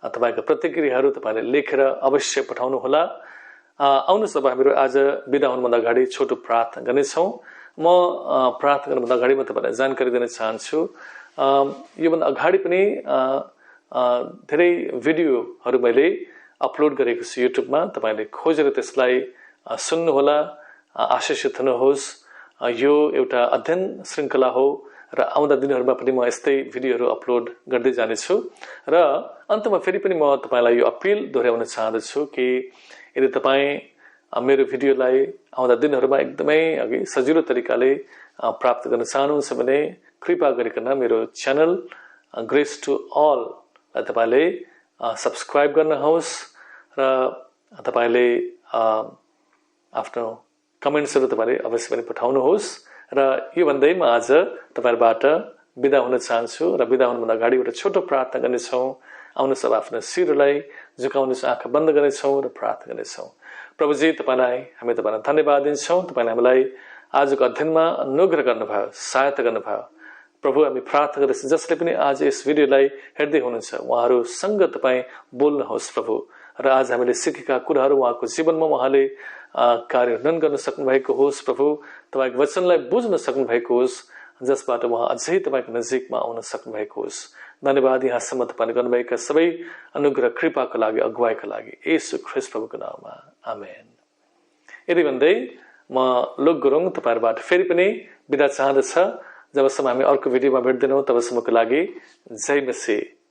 तपाईँको प्रतिक्रियाहरू तपाईँले लेखेर अवश्य पठाउनुहोला। आउनुहोस्, अब हामीहरू आज बिदा हुनुभन्दा अगाडि छोटो प्रार्थना गर्नेछौँ। म प्रार्थना गर्नुभन्दा अगाडि म तपाईँलाई जानकारी दिन चाहन्छु, योभन्दा अगाडि पनि धेरै भिडियोहरू मैले अपलोड गरेको छु युट्युबमा। तपाईँले खोजेर त्यसलाई सुन्नुहोला, आशिषित हुनुहोस्। यो एउटा अध्ययन श्रृङ्खला हो र आउँदा दिनहरूमा पनि म यस्तै भिडियोहरू अपलोड गर्दै जानेछु। र अन्तमा फेरि पनि म तपाईँलाई यो अपिल दोहोऱ्याउन चाहदछु कि यदि तपाईँ मेरो भिडियोलाई आउँदा दिनहरूमा एकदमै सजिलो तरिकाले प्राप्त गर्न चाहनुहुन्छ भने कृपा गरिकन मेरो च्यानल ग्रेस टु अललाई तपाईँले सब्सक्राइब गर्नुहोस् र तपाईँले आफ्नो कमेन्ट्सहरू तपाईँले अवश्य पनि पठाउनुहोस्। र यो भन्दै म आज तपाईँहरूबाट बिदा हुन चाहन्छु र बिदा हुनुभन्दा अगाडि एउटा छोटो प्रार्थना गर्नेछौँ। आउनुहोस्, अब आफ्नो शिरलाई झुकाउनुहोस्, आँखा बन्द गर्नेछौँ र प्रार्थना गर्नेछौँ। प्रभुजी, तपाईँलाई हामी तपाईँलाई धन्यवाद दिन्छौँ। तपाईँले हामीलाई आजको अध्ययनमा अनुग्रह गर्नुभयो, सहायता गर्नुभयो। प्रभु, हामी प्रार्थना गर्दछौँ जसले पनि आज यस भिडियोलाई हेर्दै हुनुहुन्छ उहाँहरूसँग तपाईँ बोल्नुहोस् प्रभु, र आज हामीले सिकेका कुराहरू उहाँको जीवनमा उहाँले कार्यान्वयन गर्न सक्नुभएको होस् प्रभु। तपाईँको वचनलाई बुझ्न सक्नुभएको होस्, जसबाट उहाँ अझै तपाईँको नजिकमा आउन सक्नुभएको होस्। धन्यवाद यहाँसम्म तपाईँले गर्नुभएका सबै अनुग्रह कृपाको लागि, अगुवाईको लागि, येशू ख्रीष्ट प्रभुको नाममा आमेन। यदि भन्दै म लोक गुरुङ तपाईँहरूबाट फेरि पनि बिदा चाहदछ। जबसम्म हामी अर्को भिडियोमा भेट्दैनौँ तबसम्मको लागि जय मसीह।